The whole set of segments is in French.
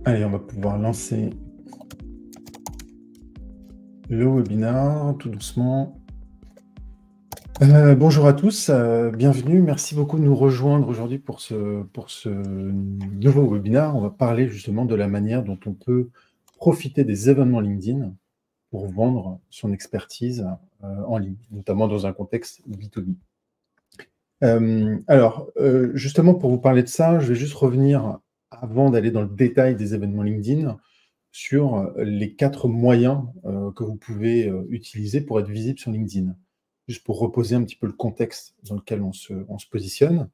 Allez, on va pouvoir lancer le webinaire tout doucement. Bonjour à tous, bienvenue. Merci beaucoup de nous rejoindre aujourd'hui pour ce nouveau webinaire. On va parler justement de la manière dont on peut profiter des événements LinkedIn pour vendre son expertise en ligne, notamment dans un contexte B2B. Justement, pour vous parler de ça, je vais juste revenir, avant d'aller dans le détail des événements LinkedIn, sur les 4 moyens que vous pouvez utiliser pour être visible sur LinkedIn. Juste pour reposer un petit peu le contexte dans lequel on se positionne.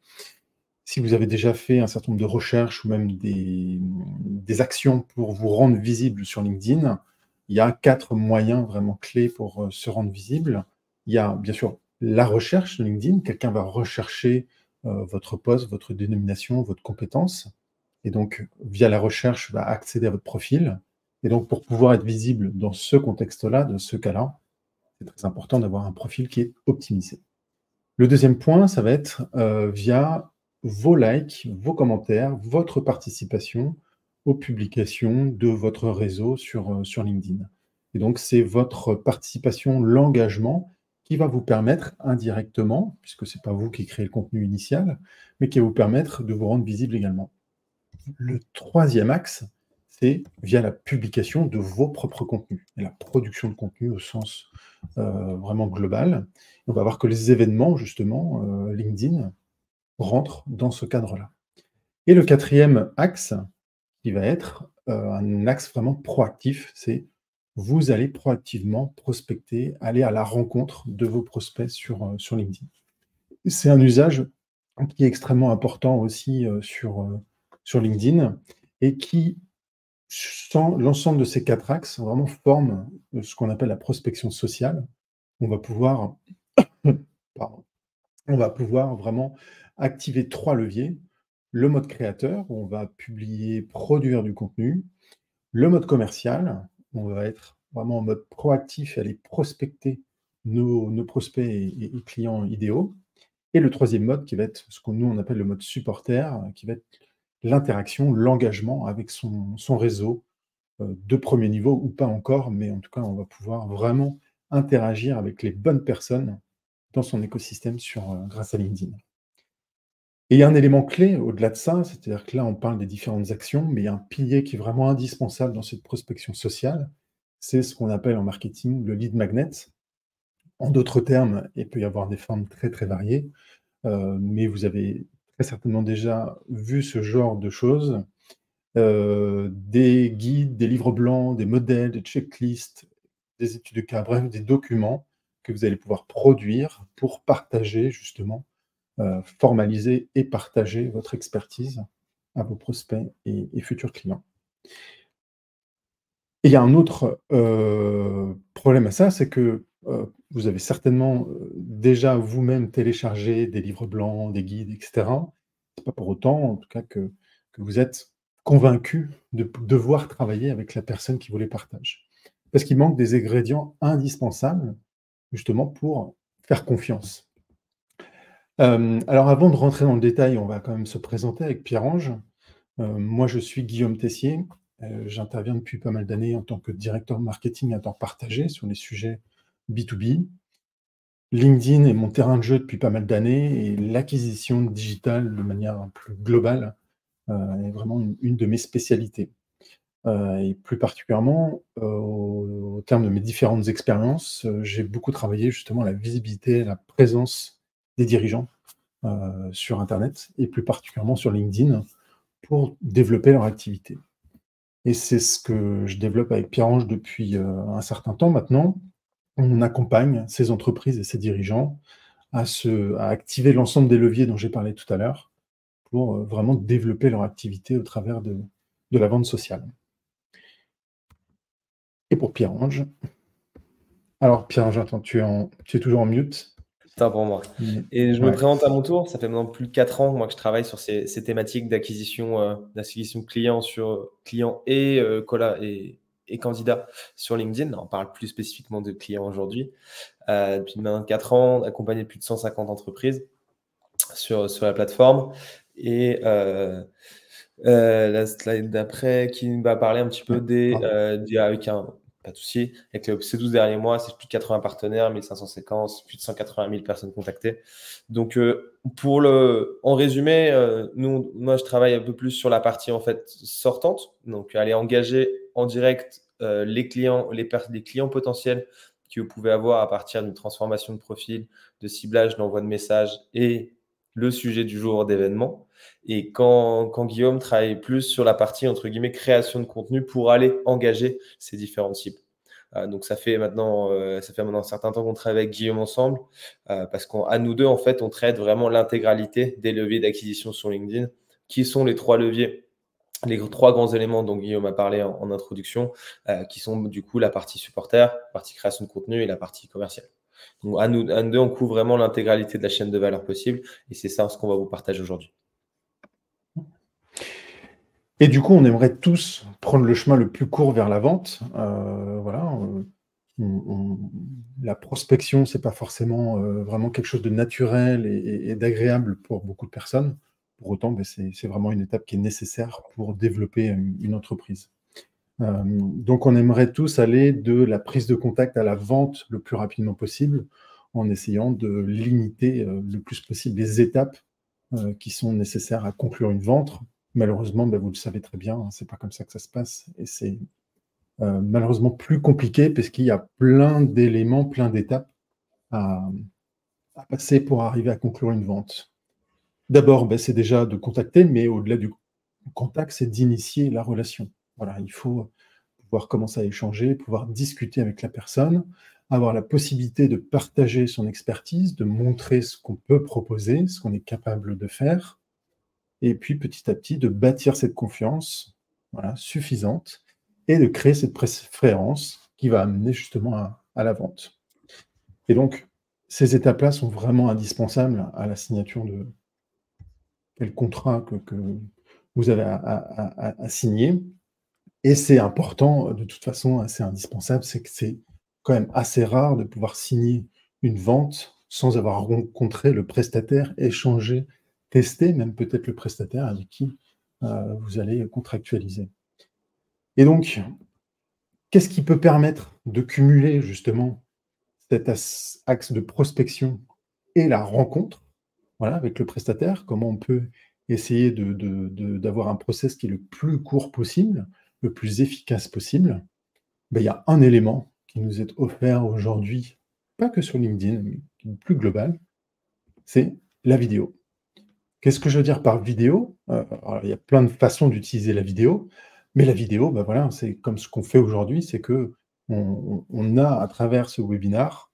Si vous avez déjà fait un certain nombre de recherches ou même des actions pour vous rendre visible sur LinkedIn, il y a 4 moyens vraiment clés pour se rendre visible. Il y a bien sûr la recherche sur LinkedIn. Quelqu'un va rechercher votre poste, votre dénomination, votre compétence. Et donc, via la recherche, va accéder à votre profil. Et donc, pour pouvoir être visible dans ce contexte-là, dans ce cas-là, c'est très important d'avoir un profil qui est optimisé. Le deuxième point, ça va être via vos likes, vos commentaires, votre participation aux publications de votre réseau sur LinkedIn. Et donc, c'est votre participation, l'engagement qui va vous permettre indirectement, puisque ce n'est pas vous qui créez le contenu initial, mais qui va vous permettre de vous rendre visible également. Le troisième axe, c'est via la publication de vos propres contenus et la production de contenu au sens vraiment global. On va voir que les événements, justement, LinkedIn, rentrent dans ce cadre-là. Et le quatrième axe, qui va être un axe vraiment proactif, c'est vous allez proactivement prospecter, aller à la rencontre de vos prospects sur LinkedIn. C'est un usage qui est extrêmement important aussi sur LinkedIn et qui, sans l'ensemble de ces 4 axes, vraiment forment ce qu'on appelle la prospection sociale. On va pouvoir, pardon, on va pouvoir vraiment activer 3 leviers. Le mode créateur, où on va publier, produire du contenu. Le mode commercial, où on va être vraiment en mode proactif et aller prospecter nos prospects et clients idéaux. Et le troisième mode qui va être ce que nous on appelle le mode supporter, qui va être l'interaction, l'engagement avec son réseau de premier niveau ou pas encore, mais en tout cas, on va pouvoir vraiment interagir avec les bonnes personnes dans son écosystème grâce à LinkedIn. Et il y a un élément clé au-delà de ça, c'est-à-dire que là, on parle des différentes actions, mais il y a un pilier qui est vraiment indispensable dans cette prospection sociale, c'est ce qu'on appelle en marketing le lead magnet. En d'autres termes, il peut y avoir des formes très, très variées, mais vous avez très certainement déjà vu ce genre de choses. Des guides, des livres blancs, des modèles, des checklists, des études de cas, bref, des documents que vous allez pouvoir produire pour partager justement, formaliser et partager votre expertise à vos prospects et futurs clients. Et il y a un autre, problème à ça, c'est que, vous avez certainement, déjà vous-même téléchargé des livres blancs, des guides et cetera. C'est pas pour autant, en tout cas, que vous êtes convaincu de devoir travailler avec la personne qui vous les partage. Parce qu'il manque des ingrédients indispensables, justement, pour faire confiance. Alors avant de rentrer dans le détail, on va quand même se présenter avec Pierre-Ange. Moi, je suis Guillaume Tessier. J'interviens depuis pas mal d'années en tant que directeur marketing à temps partagé sur les sujets B2B. LinkedIn est mon terrain de jeu depuis pas mal d'années et l'acquisition digitale de manière plus globale est vraiment une de mes spécialités. Et plus particulièrement, au terme de mes différentes expériences, j'ai beaucoup travaillé justement la visibilité, la présence des dirigeants sur internet et plus particulièrement sur LinkedIn pour développer leur activité. Et c'est ce que je développe avec Pierre-Ange depuis un certain temps maintenant. On accompagne ces entreprises et ces dirigeants à activer l'ensemble des leviers dont j'ai parlé tout à l'heure pour vraiment développer leur activité au travers de la vente sociale. Et pour Pierre-Ange, alors Pierre-Ange, attends, tu es toujours en mute. C'est pour moi. Mais, Et je me ouais. présente à mon tour. Ça fait maintenant plus de 4 ans moi, que je travaille sur ces thématiques d'acquisition clients et candidats sur LinkedIn. On parle plus spécifiquement de clients aujourd'hui. Depuis maintenant 4 ans, accompagné plus de 150 entreprises sur la plateforme. Et La slide d'après qui va parler un petit peu avec pas de souci, avec ces 12 derniers mois, c'est plus de 80 partenaires, 1500 séquences, plus de 180 000 personnes contactées. Donc, en résumé, moi, je travaille un peu plus sur la partie en fait sortante, donc aller engager en direct les clients, les clients potentiels que vous pouvez avoir à partir d'une transformation de profil, de ciblage, d'envoi de messages et le sujet du jour d'événement. Et quand Guillaume travaille plus sur la partie, entre guillemets, création de contenu pour aller engager ces différentes cibles. Donc, ça fait maintenant un certain temps qu'on travaille avec Guillaume ensemble parce qu'à nous deux, en fait, on traite vraiment l'intégralité des leviers d'acquisition sur LinkedIn, qui sont les 3 leviers, les 3 grands éléments dont Guillaume a parlé en introduction, qui sont du coup la partie supporter, la partie création de contenu et la partie commerciale. Donc, à nous deux, on couvre vraiment l'intégralité de la chaîne de valeur possible et c'est ça ce qu'on va vous partager aujourd'hui. Et du coup, on aimerait tous prendre le chemin le plus court vers la vente. Voilà. La prospection, c'est pas forcément vraiment quelque chose de naturel et d'agréable pour beaucoup de personnes. Pour autant, c'est vraiment une étape qui est nécessaire pour développer une entreprise. Donc, on aimerait tous aller de la prise de contact à la vente le plus rapidement possible, en essayant de limiter le plus possible les étapes qui sont nécessaires à conclure une vente. Malheureusement, vous le savez très bien, c'est pas comme ça que ça se passe, et c'est malheureusement plus compliqué parce qu'il y a plein d'éléments, plein d'étapes à passer pour arriver à conclure une vente. D'abord, c'est déjà de contacter, mais au-delà du contact, c'est d'initier la relation. Voilà, il faut pouvoir commencer à échanger, pouvoir discuter avec la personne, avoir la possibilité de partager son expertise, de montrer ce qu'on peut proposer, ce qu'on est capable de faire, et puis petit à petit de bâtir cette confiance suffisante et de créer cette préférence qui va amener justement à la vente. Et donc, ces étapes-là sont vraiment indispensables à la signature de quel contrat que vous avez à signer. Et c'est important, de toute façon, c'est indispensable, c'est que c'est quand même assez rare de pouvoir signer une vente sans avoir rencontré le prestataire, échangé, testé même peut-être le prestataire avec qui vous allez contractualiser. Et donc, qu'est-ce qui peut permettre de cumuler justement cet axe de prospection et la rencontre avec le prestataire? Comment on peut essayer d'avoir un process qui est le plus court possible, le plus efficace possible? Il y a un élément qui nous est offert aujourd'hui, pas que sur LinkedIn, mais qui est plus global, c'est la vidéo. Qu'est-ce que je veux dire par vidéo? Alors, il y a plein de façons d'utiliser la vidéo, mais la vidéo, c'est comme ce qu'on fait aujourd'hui, c'est qu'on a à travers ce webinaire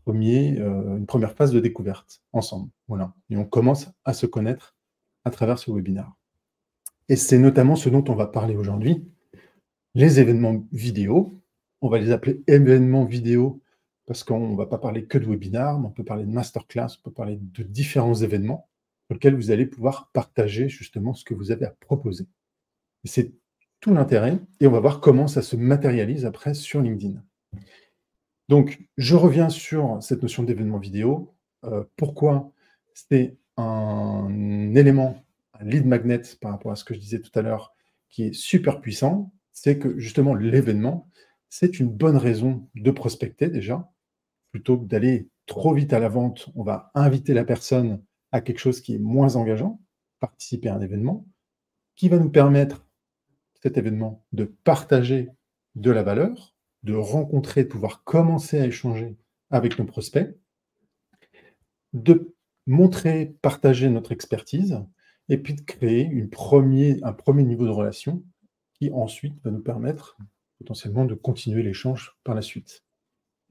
une première phase de découverte ensemble. Voilà. Et on commence à se connaître à travers ce webinaire. Et c'est notamment ce dont on va parler aujourd'hui, les événements vidéo. On va les appeler événements vidéo parce qu'on ne va pas parler que de webinaire, mais on peut parler de masterclass, on peut parler de différents événements sur lesquels vous allez pouvoir partager justement ce que vous avez à proposer. Et c'est tout l'intérêt, et on va voir comment ça se matérialise après sur LinkedIn. Donc, je reviens sur cette notion d'événement vidéo. Pourquoi c'est un élément, un lead magnet par rapport à ce que je disais tout à l'heure, qui est super puissant, c'est que justement l'événement, c'est une bonne raison de prospecter déjà, plutôt que d'aller trop vite à la vente. On va inviter la personne à quelque chose qui est moins engageant, participer à un événement, qui va nous permettre, cet événement, de partager de la valeur, de rencontrer, de pouvoir commencer à échanger avec nos prospects, de montrer, partager notre expertise, et puis de créer un premier niveau de relation qui ensuite va nous permettre potentiellement de continuer l'échange par la suite.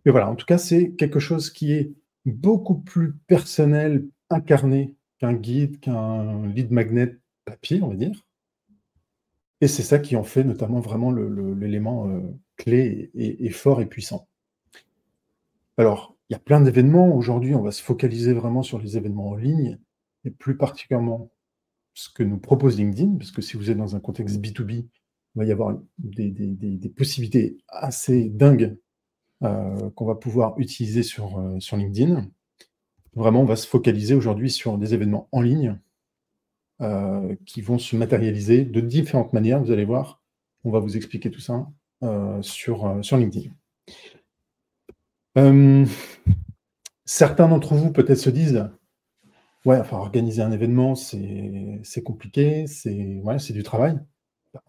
Et voilà, en tout cas, c'est quelque chose qui est beaucoup plus personnel, incarné qu'un guide, qu'un lead magnet papier, on va dire. Et c'est ça qui en fait notamment vraiment l'élément clé et fort et puissant. Alors, il y a plein d'événements. Aujourd'hui, on va se focaliser vraiment sur les événements en ligne, et plus particulièrement ce que nous propose LinkedIn, parce que si vous êtes dans un contexte B2B, il va y avoir des possibilités assez dingues qu'on va pouvoir utiliser sur LinkedIn. Vraiment, on va se focaliser aujourd'hui sur des événements en ligne qui vont se matérialiser de différentes manières. Vous allez voir, on va vous expliquer tout ça sur LinkedIn. Certains d'entre vous peut-être se disent « Ouais, enfin, organiser un événement, c'est compliqué, c'est du travail. »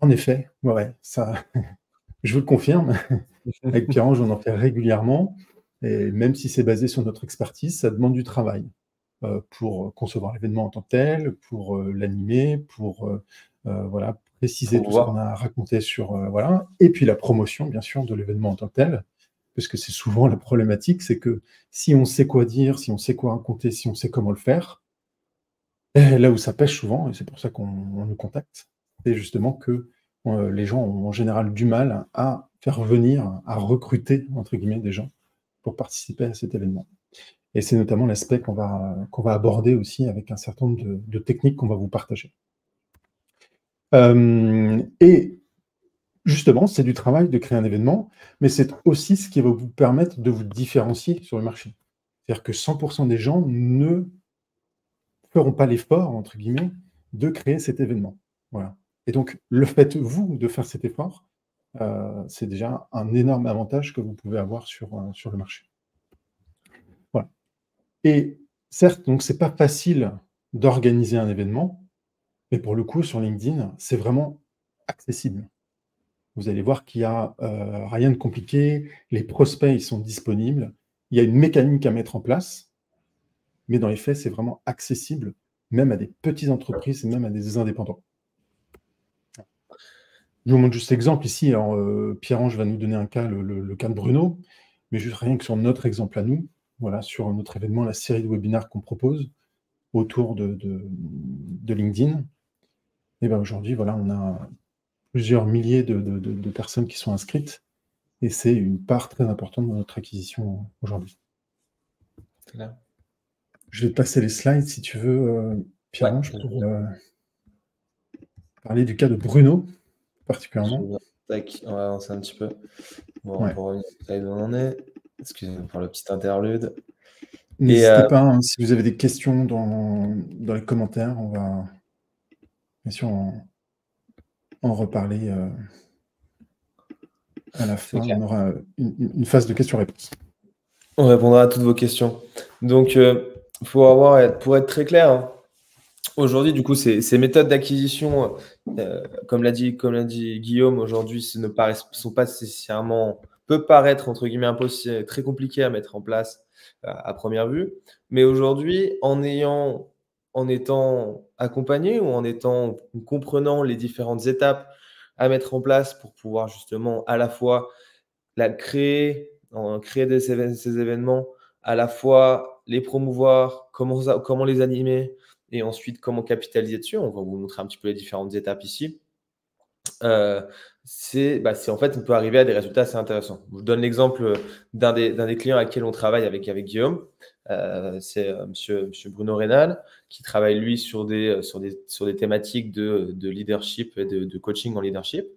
En effet, ouais, ça, je vous le confirme. Avec Pierre-Ange, on en fait régulièrement. Et même si c'est basé sur notre expertise, ça demande du travail pour concevoir l'événement en tant que tel, pour l'animer, pour voilà, préciser tout ce qu'on a raconté sur... voilà. Et puis la promotion, bien sûr, de l'événement en tant que tel, parce que c'est souvent la problématique, c'est que si on sait quoi dire, si on sait quoi raconter, si on sait comment le faire, là où ça pêche souvent, et c'est pour ça qu'on nous contacte, c'est justement que les gens ont en général du mal à faire venir, à recruter, entre guillemets, des gens pour participer à cet événement. Et c'est notamment l'aspect qu'on va aborder aussi avec un certain nombre de techniques qu'on va vous partager. Et justement, c'est du travail de créer un événement, mais c'est aussi ce qui va vous permettre de vous différencier sur le marché. C'est-à-dire que 100% des gens ne feront pas l'effort, entre guillemets, de créer cet événement. Voilà. Et donc, le fait, vous, de faire cet effort, c'est déjà un énorme avantage que vous pouvez avoir sur le marché. Voilà. Et certes, donc, c'est pas facile d'organiser un événement, mais pour le coup, sur LinkedIn, c'est vraiment accessible. Vous allez voir qu'il n'y a rien de compliqué, les prospects, ils sont disponibles, il y a une mécanique à mettre en place, mais dans les faits, c'est vraiment accessible, même à des petites entreprises et même à des indépendants. Je vous montre juste l'exemple ici. Alors, Pierre-Ange va nous donner un cas, le cas de Bruno, mais juste rien que sur notre exemple à nous, voilà, sur notre événement, la série de webinaires qu'on propose autour de LinkedIn. Et bien aujourd'hui, voilà, on a plusieurs milliers de personnes qui sont inscrites, et c'est une part très importante de notre acquisition aujourd'hui. Je vais te passer les slides, si tu veux, Pierre-Ange, pour parler du cas de Bruno, particulièrement. Tac, on va avancer un petit peu. Bon, pour revenir où on en est. Excusez-moi pour le petit interlude. N'hésitez pas, hein, si vous avez des questions dans les commentaires, on va bien sûr en reparler à la fin. On aura une phase de questions-réponses. On répondra à toutes vos questions. Donc, pour être très clair, hein, aujourd'hui, du coup, ces méthodes d'acquisition, comme l'a dit Guillaume, aujourd'hui, sont pas nécessairement, peut paraître, entre guillemets, impossible, très compliqué à mettre en place à première vue. Mais aujourd'hui, en étant accompagné ou en comprenant les différentes étapes à mettre en place pour pouvoir justement à la fois créer ces événements, à la fois les promouvoir, comment les animer et ensuite comment capitaliser dessus. On va vous montrer un petit peu les différentes étapes ici. En fait, on peut arriver à des résultats assez intéressants. Je vous donne l'exemple d'un des clients avec qui on travaille avec Guillaume. C'est monsieur Bruno Rénal, qui travaille, lui, sur des thématiques de leadership et de coaching en leadership.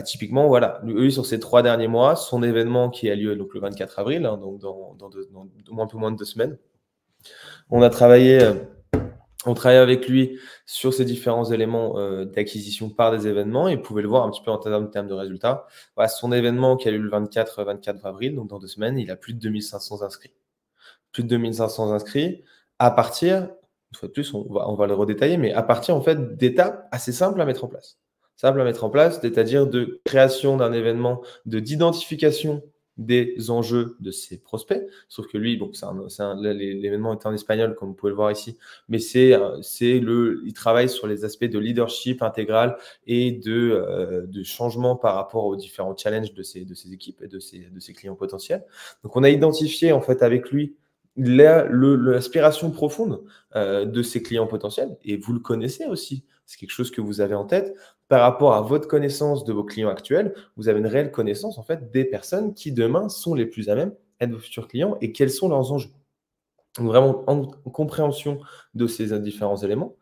Typiquement, voilà, lui, sur ces 3 derniers mois, son événement qui a lieu donc, le 24 avril, hein, donc dans un peu moins de 2 semaines, on travaille avec lui sur ces différents éléments d'acquisition par des événements, et vous pouvez le voir un petit peu en termes de résultats. Voilà, son événement qui a lieu le 24 avril, donc dans 2 semaines, il a plus de 2500 inscrits. Plus de 2500 inscrits à partir, une fois de plus, on va le redétailler, mais à partir en fait d'étapes assez simples à mettre en place. C'est-à-dire de création d'un événement, d'identification des enjeux de ses prospects. Sauf que lui, bon, l'événement est en espagnol, comme vous pouvez le voir ici, mais il travaille sur les aspects de leadership intégral et de changement par rapport aux différents challenges de ses équipes et de ses clients potentiels. Donc, on a identifié en fait avec lui l'aspiration profonde de ses clients potentiels, et vous le connaissez aussi. C'est quelque chose que vous avez en tête. Par rapport à votre connaissance de vos clients actuels, vous avez une réelle connaissance en fait des personnes qui demain sont les plus à même d'être vos futurs clients et quels sont leurs enjeux. Donc vraiment en compréhension de ces différents éléments.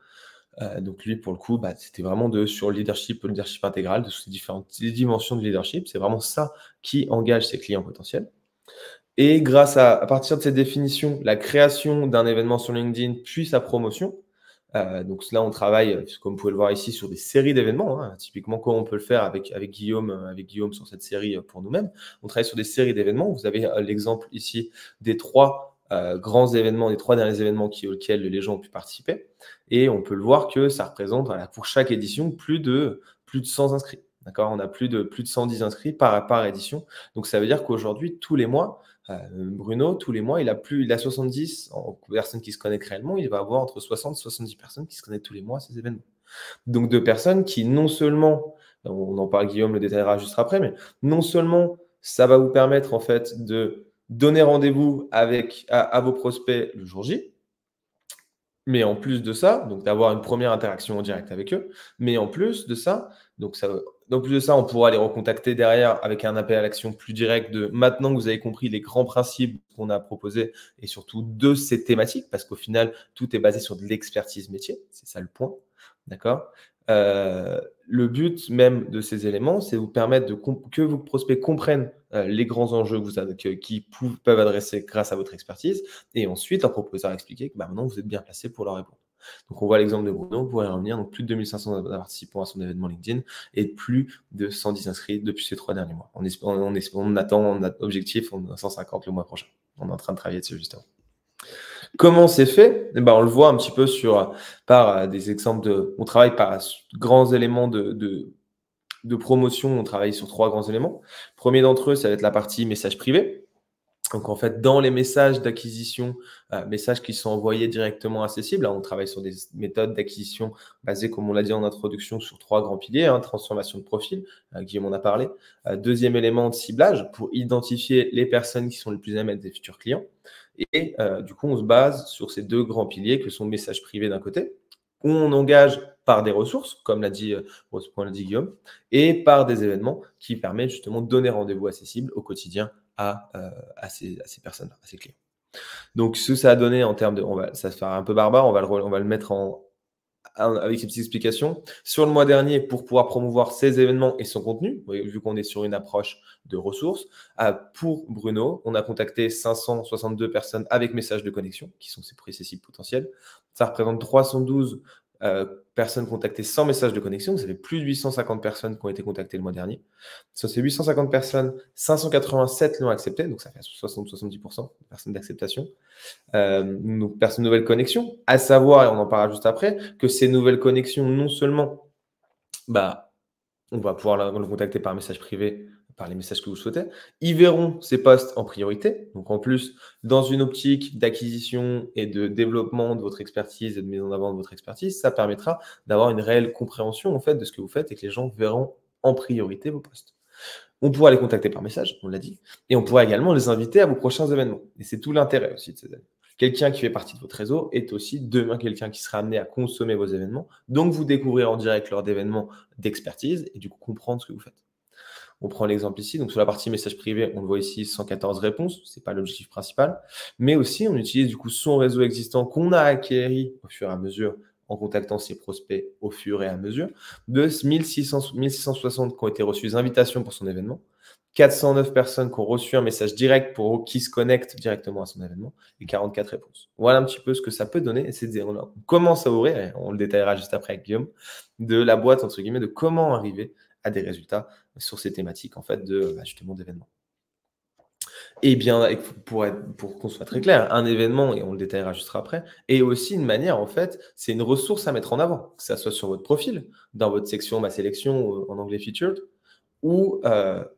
Donc lui, pour le coup, c'était vraiment sur le leadership intégral, de ces différentes dimensions de leadership. C'est vraiment ça qui engage ses clients potentiels. Et grâce à partir de cette définition, la création d'un événement sur LinkedIn, puis sa promotion, Donc là, on travaille, comme vous pouvez le voir ici, sur des séries d'événements. Hein. Typiquement, comme on peut le faire avec Guillaume sur cette série pour nous-mêmes. On travaille sur des séries d'événements. Vous avez l'exemple ici des 3 grands événements, des 3 derniers événements auxquels les gens ont pu participer. Et on peut le voir que ça représente, voilà, pour chaque édition, plus de 100 inscrits. D'accord, on a plus de 110 inscrits par édition. Donc, ça veut dire qu'aujourd'hui, tous les mois, Bruno, tous les mois, il a 70 personnes qui se connectent réellement. Il va avoir entre 60 et 70 personnes qui se connectent tous les mois à ces événements. Donc, de personnes qui, non seulement, on en parle, Guillaume le détaillera juste après, mais non seulement ça va vous permettre en fait de donner rendez-vous à vos prospects le jour J, mais en plus de ça, donc d'avoir une première interaction en direct avec eux, mais en plus de ça, on pourra les recontacter derrière avec un appel à l'action plus direct de maintenant que vous avez compris les grands principes qu'on a proposés et surtout de ces thématiques, parce qu'au final, tout est basé sur de l'expertise métier, c'est ça le point, d'accord. Le but même de ces éléments, c'est de vous permettre que vos prospects comprennent les grands enjeux qu'ils peuvent adresser grâce à votre expertise et ensuite leur proposer à expliquer que maintenant vous êtes bien placé pour leur répondre. Donc on voit l'exemple de Bruno, vous pourrez revenir, donc plus de 2500 participants à son événement LinkedIn et plus de 110 inscrits depuis ces 3 derniers mois. On attend notre objectif, on a 150 le mois prochain. On est en train de travailler dessus justement. Comment c'est fait? On le voit un petit peu par des exemples on travaille par grands éléments de promotion, on travaille sur 3 grands éléments. Premier d'entre eux, ça va être la partie message privé. Donc, en fait, dans les messages d'acquisition, messages qui sont envoyés directement à ces cibles, on travaille sur des méthodes d'acquisition basées, comme on l'a dit en introduction, sur 3 grands piliers, transformation de profil, Guillaume en a parlé. Deuxième élément de ciblage, pour identifier les personnes qui sont les plus à même des futurs clients. Et du coup, on se base sur ces 2 grands piliers que sont le message privé d'un côté, où on engage par des ressources, comme l'a dit Guillaume, et par des événements qui permettent justement de donner rendez-vous à ces cibles au quotidien à ces personnes-là, à ces clients. Donc, ce que ça a donné en termes de... ça se fait un peu barbare, on va le mettre avec ces petites explications. Sur le mois dernier, pour pouvoir promouvoir ces événements et son contenu, vu qu'on est sur une approche de ressources, pour Bruno, on a contacté 562 personnes avec message de connexion, qui sont ces cibles potentielles. Ça représente 312 personnes contactées sans message de connexion. Vous avez plus de 850 personnes qui ont été contactées le mois dernier. Sur ces 850 personnes, 587 l'ont accepté, donc ça fait 60-70% de personnes d'acceptation. Personnes nouvelles connexions, à savoir, et on en parlera juste après, que ces nouvelles connexions, non seulement, on va pouvoir le contacter par message privé, par les messages que vous souhaitez. Ils verront ces posts en priorité. Donc, en plus, dans une optique d'acquisition et de développement de votre expertise et de mise en avant de votre expertise, ça permettra d'avoir une réelle compréhension en fait de ce que vous faites et que les gens verront en priorité vos posts. On pourra les contacter par message, on l'a dit, et on pourra également les inviter à vos prochains événements. Et c'est tout l'intérêt aussi de ces événements. Quelqu'un qui fait partie de votre réseau est aussi demain quelqu'un qui sera amené à consommer vos événements. Donc, vous découvrirez en direct lors d'événements d'expertise et du coup comprendre ce que vous faites. On prend l'exemple ici. Donc, sur la partie message privé, on le voit ici, 114 réponses. Ce n'est pas l'objectif principal. Mais aussi, on utilise du coup son réseau existant qu'on a acquéri au fur et à mesure en contactant ses prospects au fur et à mesure, de 1660 qui ont été reçus des invitations pour son événement, 409 personnes qui ont reçu un message direct qui se connectent directement à son événement et 44 réponses. Voilà un petit peu ce que ça peut donner. Et c'est on commence à ouvrir, et on le détaillera juste après avec Guillaume, de la boîte, entre guillemets, de comment arriver à des résultats sur ces thématiques en fait justement d'événements. Et bien, pour qu'on soit très clair, un événement, et on le détaillera juste après, est aussi une manière, en fait, c'est une ressource à mettre en avant, que ça soit sur votre profil, dans votre section Ma sélection, en anglais Featured, ou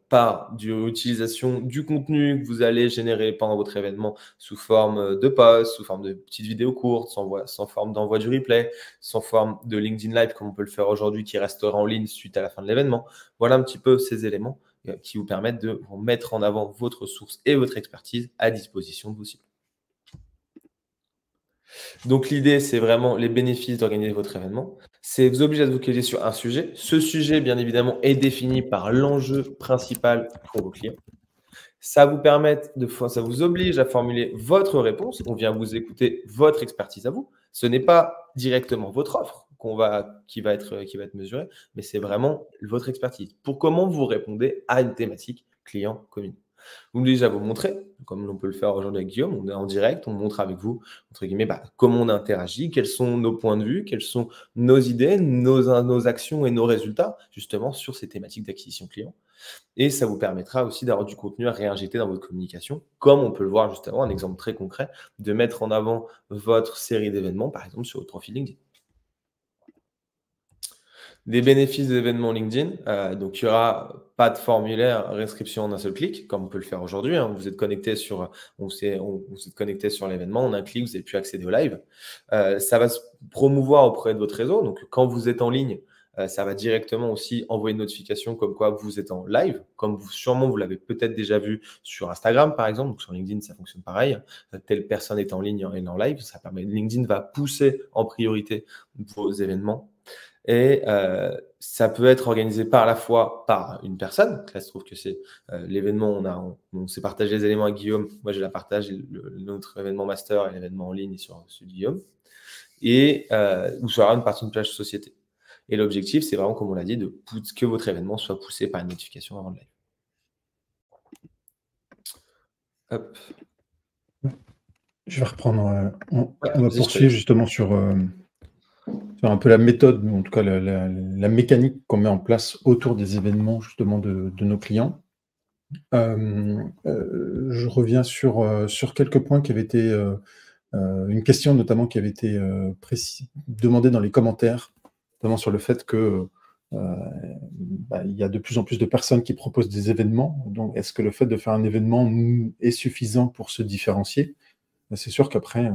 par l'utilisation du contenu que vous allez générer pendant votre événement sous forme de posts, sous forme de petites vidéos courtes, sans forme d'envoi du replay, sans forme de LinkedIn Live comme on peut le faire aujourd'hui qui restera en ligne suite à la fin de l'événement. Voilà un petit peu ces éléments qui vous permettent de vous mettre en avant votre source et votre expertise à disposition de vos cibles. Donc, l'idée, c'est vraiment les bénéfices d'organiser votre événement. C'est vous obliger à vous focaliser sur un sujet. Ce sujet, bien évidemment, est défini par l'enjeu principal pour vos clients. Ça vous oblige à formuler votre réponse. On vient vous écouter votre expertise à vous. Ce n'est pas directement votre offre qui va être mesurée, mais c'est vraiment votre expertise. Pour comment vous répondez à une thématique client commune. Vous déjà vous montrer, comme on peut le faire aujourd'hui avec Guillaume, on est en direct, on montre avec vous, entre guillemets, comment on interagit, quels sont nos points de vue, quelles sont nos idées, nos actions et nos résultats, justement, sur ces thématiques d'acquisition client. Et ça vous permettra aussi d'avoir du contenu à réinjecter dans votre communication, comme on peut le voir justement, un exemple très concret, de mettre en avant votre série d'événements, par exemple, sur votre profil LinkedIn. Des bénéfices des événements LinkedIn, donc il n'y aura pas de formulaire réinscription en un seul clic, comme on peut le faire aujourd'hui. Hein. Vous êtes connecté sur, on s'est connecté sur l'événement, en un clic, vous avez pu accéder au live. Ça va se promouvoir auprès de votre réseau. Donc quand vous êtes en ligne, ça va directement aussi envoyer une notification comme quoi vous êtes en live, comme sûrement vous l'avez peut-être déjà vu sur Instagram par exemple. Donc sur LinkedIn, ça fonctionne pareil. Telle personne est en ligne et en live, ça permet. LinkedIn va pousser en priorité vos événements. Et ça peut être organisé par la fois par une personne. Là, il se trouve que c'est l'événement, on s'est partagé les éléments avec Guillaume. Moi, je la partage, notre événement master et l'événement en ligne est sur celui de Guillaume. Et ou sur une partie de plage société. Et l'objectif, c'est vraiment, comme on l'a dit, que votre événement soit poussé par une notification avant le live. Hop. Je vais reprendre. On va poursuivre justement sur un peu la méthode, en tout cas la mécanique qu'on met en place autour des événements justement de nos clients. Je reviens sur quelques points qui avaient été, une question notamment qui avait été demandée dans les commentaires, notamment sur le fait que il y a de plus en plus de personnes qui proposent des événements. Donc, est-ce que le fait de faire un événement est suffisant pour se différencier? C'est sûr qu'après,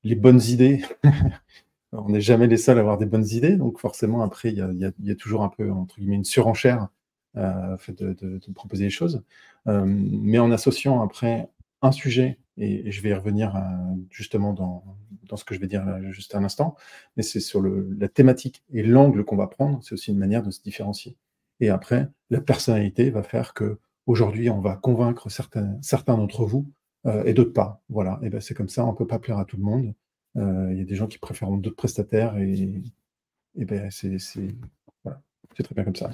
les bonnes idées, on n'est jamais les seuls à avoir des bonnes idées, donc forcément, après, il y a toujours un peu, entre guillemets, une surenchère fait de proposer les choses. Mais en associant après un sujet, et je vais y revenir justement dans ce que je vais dire là, juste un instant, mais c'est sur la thématique et l'angle qu'on va prendre, c'est aussi une manière de se différencier. Et après, la personnalité va faire que aujourd'hui, on va convaincre certains d'entre vous et d'autres pas. Voilà, et ben c'est comme ça, on ne peut pas plaire à tout le monde. Il y a des gens qui préfèrent d'autres prestataires et ben voilà, c'est très bien comme ça.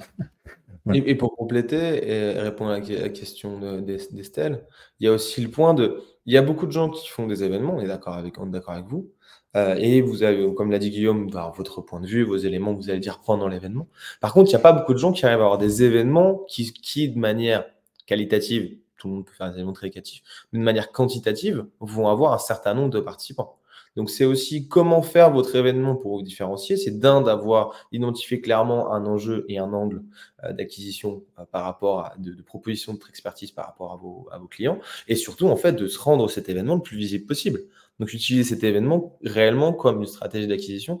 Ouais. Et pour compléter et répondre à la question d'Estelle, il y a aussi le point il y a beaucoup de gens qui font des événements, on est d'accord avec vous, et vous avez, comme l'a dit Guillaume, votre point de vue, vos éléments que vous allez dire pendant l'événement. Par contre, il n'y a pas beaucoup de gens qui arrivent à avoir des événements qui de manière qualitative, tout le monde peut faire des événements très qualitatifs, mais de manière quantitative, vont avoir un certain nombre de participants. Donc, c'est aussi comment faire votre événement pour vous différencier. C'est d'avoir identifié clairement un enjeu et un angle d'acquisition par rapport à de propositions de votre expertise par rapport à vos clients. Et surtout, en fait, de se rendre cet événement le plus visible possible. Donc, utiliser cet événement réellement comme une stratégie d'acquisition.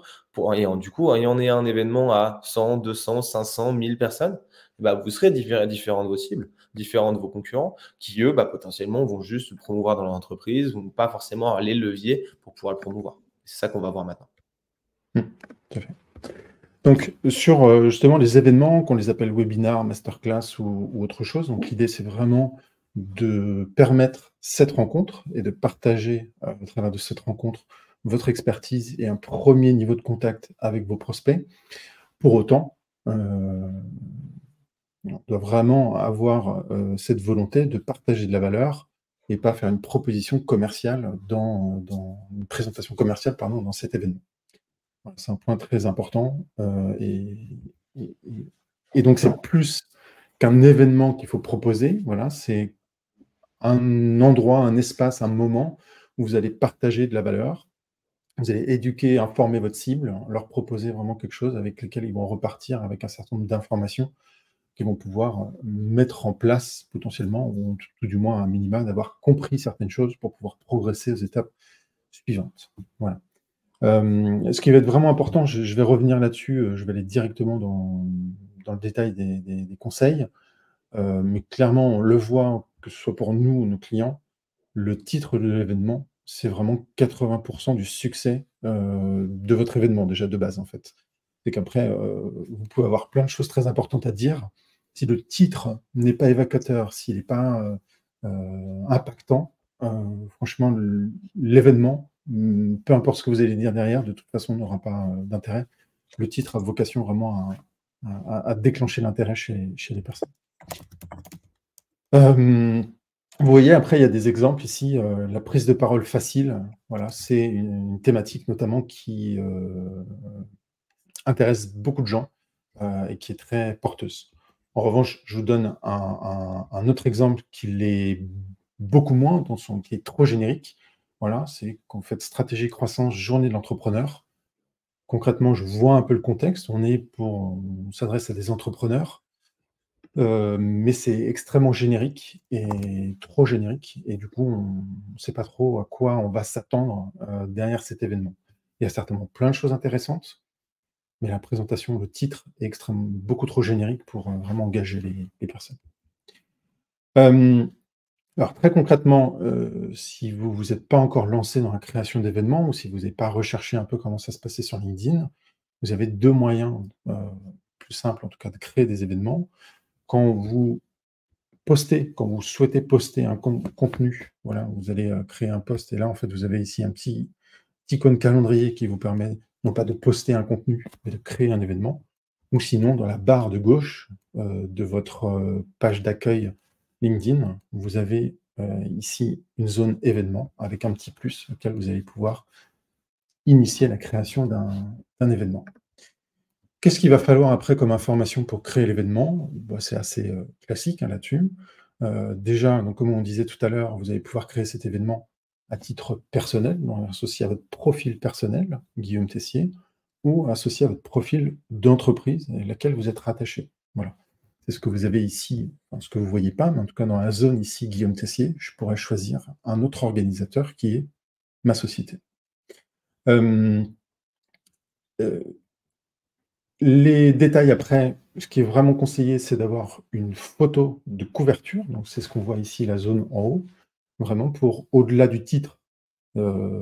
Du coup, ayant un événement à 100, 200, 500, 1000 personnes, vous serez différent de vos cibles, différents de vos concurrents, qui eux, potentiellement, vont juste le promouvoir dans leur entreprise, vont pas forcément avoir les leviers pour pouvoir le promouvoir. C'est ça qu'on va voir maintenant. Tout à fait. Donc, sur justement les événements, qu'on les appelle webinars, masterclass ou autre chose, donc l'idée, c'est vraiment de permettre cette rencontre et de partager au travers de cette rencontre votre expertise et un premier niveau de contact avec vos prospects. Pour autant, on doit vraiment avoir cette volonté de partager de la valeur et pas faire une proposition commerciale dans une présentation commerciale, pardon, dans cet événement. C'est un point très important. Et donc, c'est plus qu'un événement qu'il faut proposer. Voilà, c'est un endroit, un espace, un moment où vous allez partager de la valeur. Vous allez éduquer, informer votre cible, leur proposer vraiment quelque chose avec lequel ils vont repartir avec un certain nombre d'informations qu'ils vont pouvoir mettre en place potentiellement, ou tout du moins un minimum, d'avoir compris certaines choses pour pouvoir progresser aux étapes suivantes. Voilà. Ce qui va être vraiment important, je vais revenir là-dessus, je vais aller directement dans le détail des conseils, mais clairement, on le voit, que ce soit pour nous ou nos clients, le titre de l'événement, c'est vraiment 80% du succès de votre événement, déjà de base, en fait. C'est qu'après, vous pouvez avoir plein de choses très importantes à dire. Si le titre n'est pas évocateur, s'il n'est pas impactant, franchement, l'événement, peu importe ce que vous allez dire derrière, de toute façon, n'aura pas d'intérêt. Le titre a vocation vraiment à déclencher l'intérêt chez les personnes. Vous voyez, après, il y a des exemples ici, la prise de parole facile, voilà, c'est une thématique notamment qui intéresse beaucoup de gens et qui est très porteuse. En revanche, je vous donne un autre exemple qui l'est beaucoup moins, qui est trop générique. Voilà, c'est qu'en fait, stratégie croissance, journée de l'entrepreneur. Concrètement, je vois un peu le contexte. On s'adresse à des entrepreneurs, mais c'est extrêmement générique et trop générique. Et du coup, on ne sait pas trop à quoi on va s'attendre derrière cet événement. Il y a certainement plein de choses intéressantes, mais la présentation, le titre est beaucoup trop générique pour vraiment engager les personnes. Alors très concrètement, si vous vous êtes pas encore lancé dans la création d'événements ou si vous n'avez pas recherché un peu comment ça se passait sur LinkedIn, vous avez 2 moyens, plus simples en tout cas de créer des événements. Quand vous quand vous souhaitez poster un contenu, voilà, vous allez, créer un post et là en fait vous avez ici un petit icône calendrier qui vous permet non pas de poster un contenu, mais de créer un événement. Ou sinon, dans la barre de gauche de votre page d'accueil LinkedIn, vous avez ici une zone événement avec un petit plus auquel vous allez pouvoir initier la création d'un événement. Qu'est-ce qu'il va falloir après comme information pour créer l'événement? Bah, c'est assez classique hein, là-dessus. Déjà, donc, comme on disait tout à l'heure, vous allez pouvoir créer cet événement à titre personnel, donc associé à votre profil personnel, Guillaume Tessier, ou associé à votre profil d'entreprise à laquelle vous êtes rattaché. Voilà. C'est ce que vous avez ici, enfin, ce que vous ne voyez pas, mais en tout cas dans la zone ici, Guillaume Tessier, je pourrais choisir un autre organisateur qui est ma société. Euh, euh, Les détails après, ce qui est vraiment conseillé, c'est d'avoir une photo de couverture. Donc, c'est ce qu'on voit ici, la zone en haut. Vraiment pour, au-delà du titre,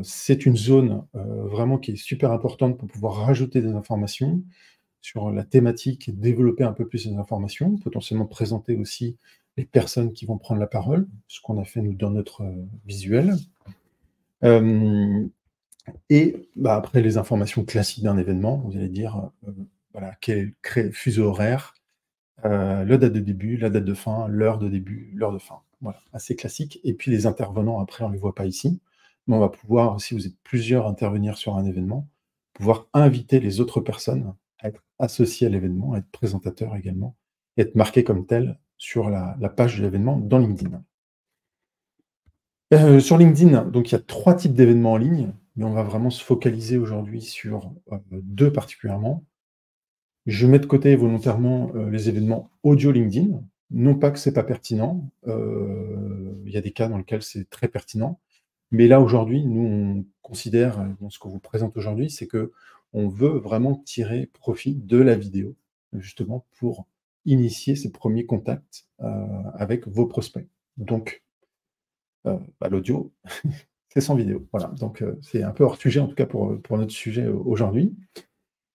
c'est une zone vraiment qui est super importante pour pouvoir rajouter des informations sur la thématique et développer un peu plus ces informations, potentiellement présenter aussi les personnes qui vont prendre la parole, ce qu'on a fait nous dans notre visuel. Et bah, après, les informations classiques d'un événement, vous allez dire voilà, quel fuseau horaire, la date de début, la date de fin, l'heure de début, l'heure de fin. Voilà, assez classique. Et puis les intervenants, après, on ne les voit pas ici, mais on va pouvoir, si vous êtes plusieurs à intervenir sur un événement, pouvoir inviter les autres personnes à être associées à l'événement, à être présentateurs également, et être marqués comme tels sur la page de l'événement dans LinkedIn. Sur LinkedIn, donc il y a 3 types d'événements en ligne, mais on va vraiment se focaliser aujourd'hui sur 2 particulièrement. Je mets de côté volontairement les événements audio LinkedIn. Non pas que c'est pas pertinent, il y a des cas dans lesquels c'est très pertinent. Mais là, aujourd'hui, nous, on considère, dans ce qu'on vous présente aujourd'hui, c'est que on veut vraiment tirer profit de la vidéo, justement pour initier ces premiers contacts avec vos prospects. Donc, bah, l'audio, c'est sans vidéo. Voilà, donc c'est un peu hors sujet, en tout cas pour notre sujet aujourd'hui.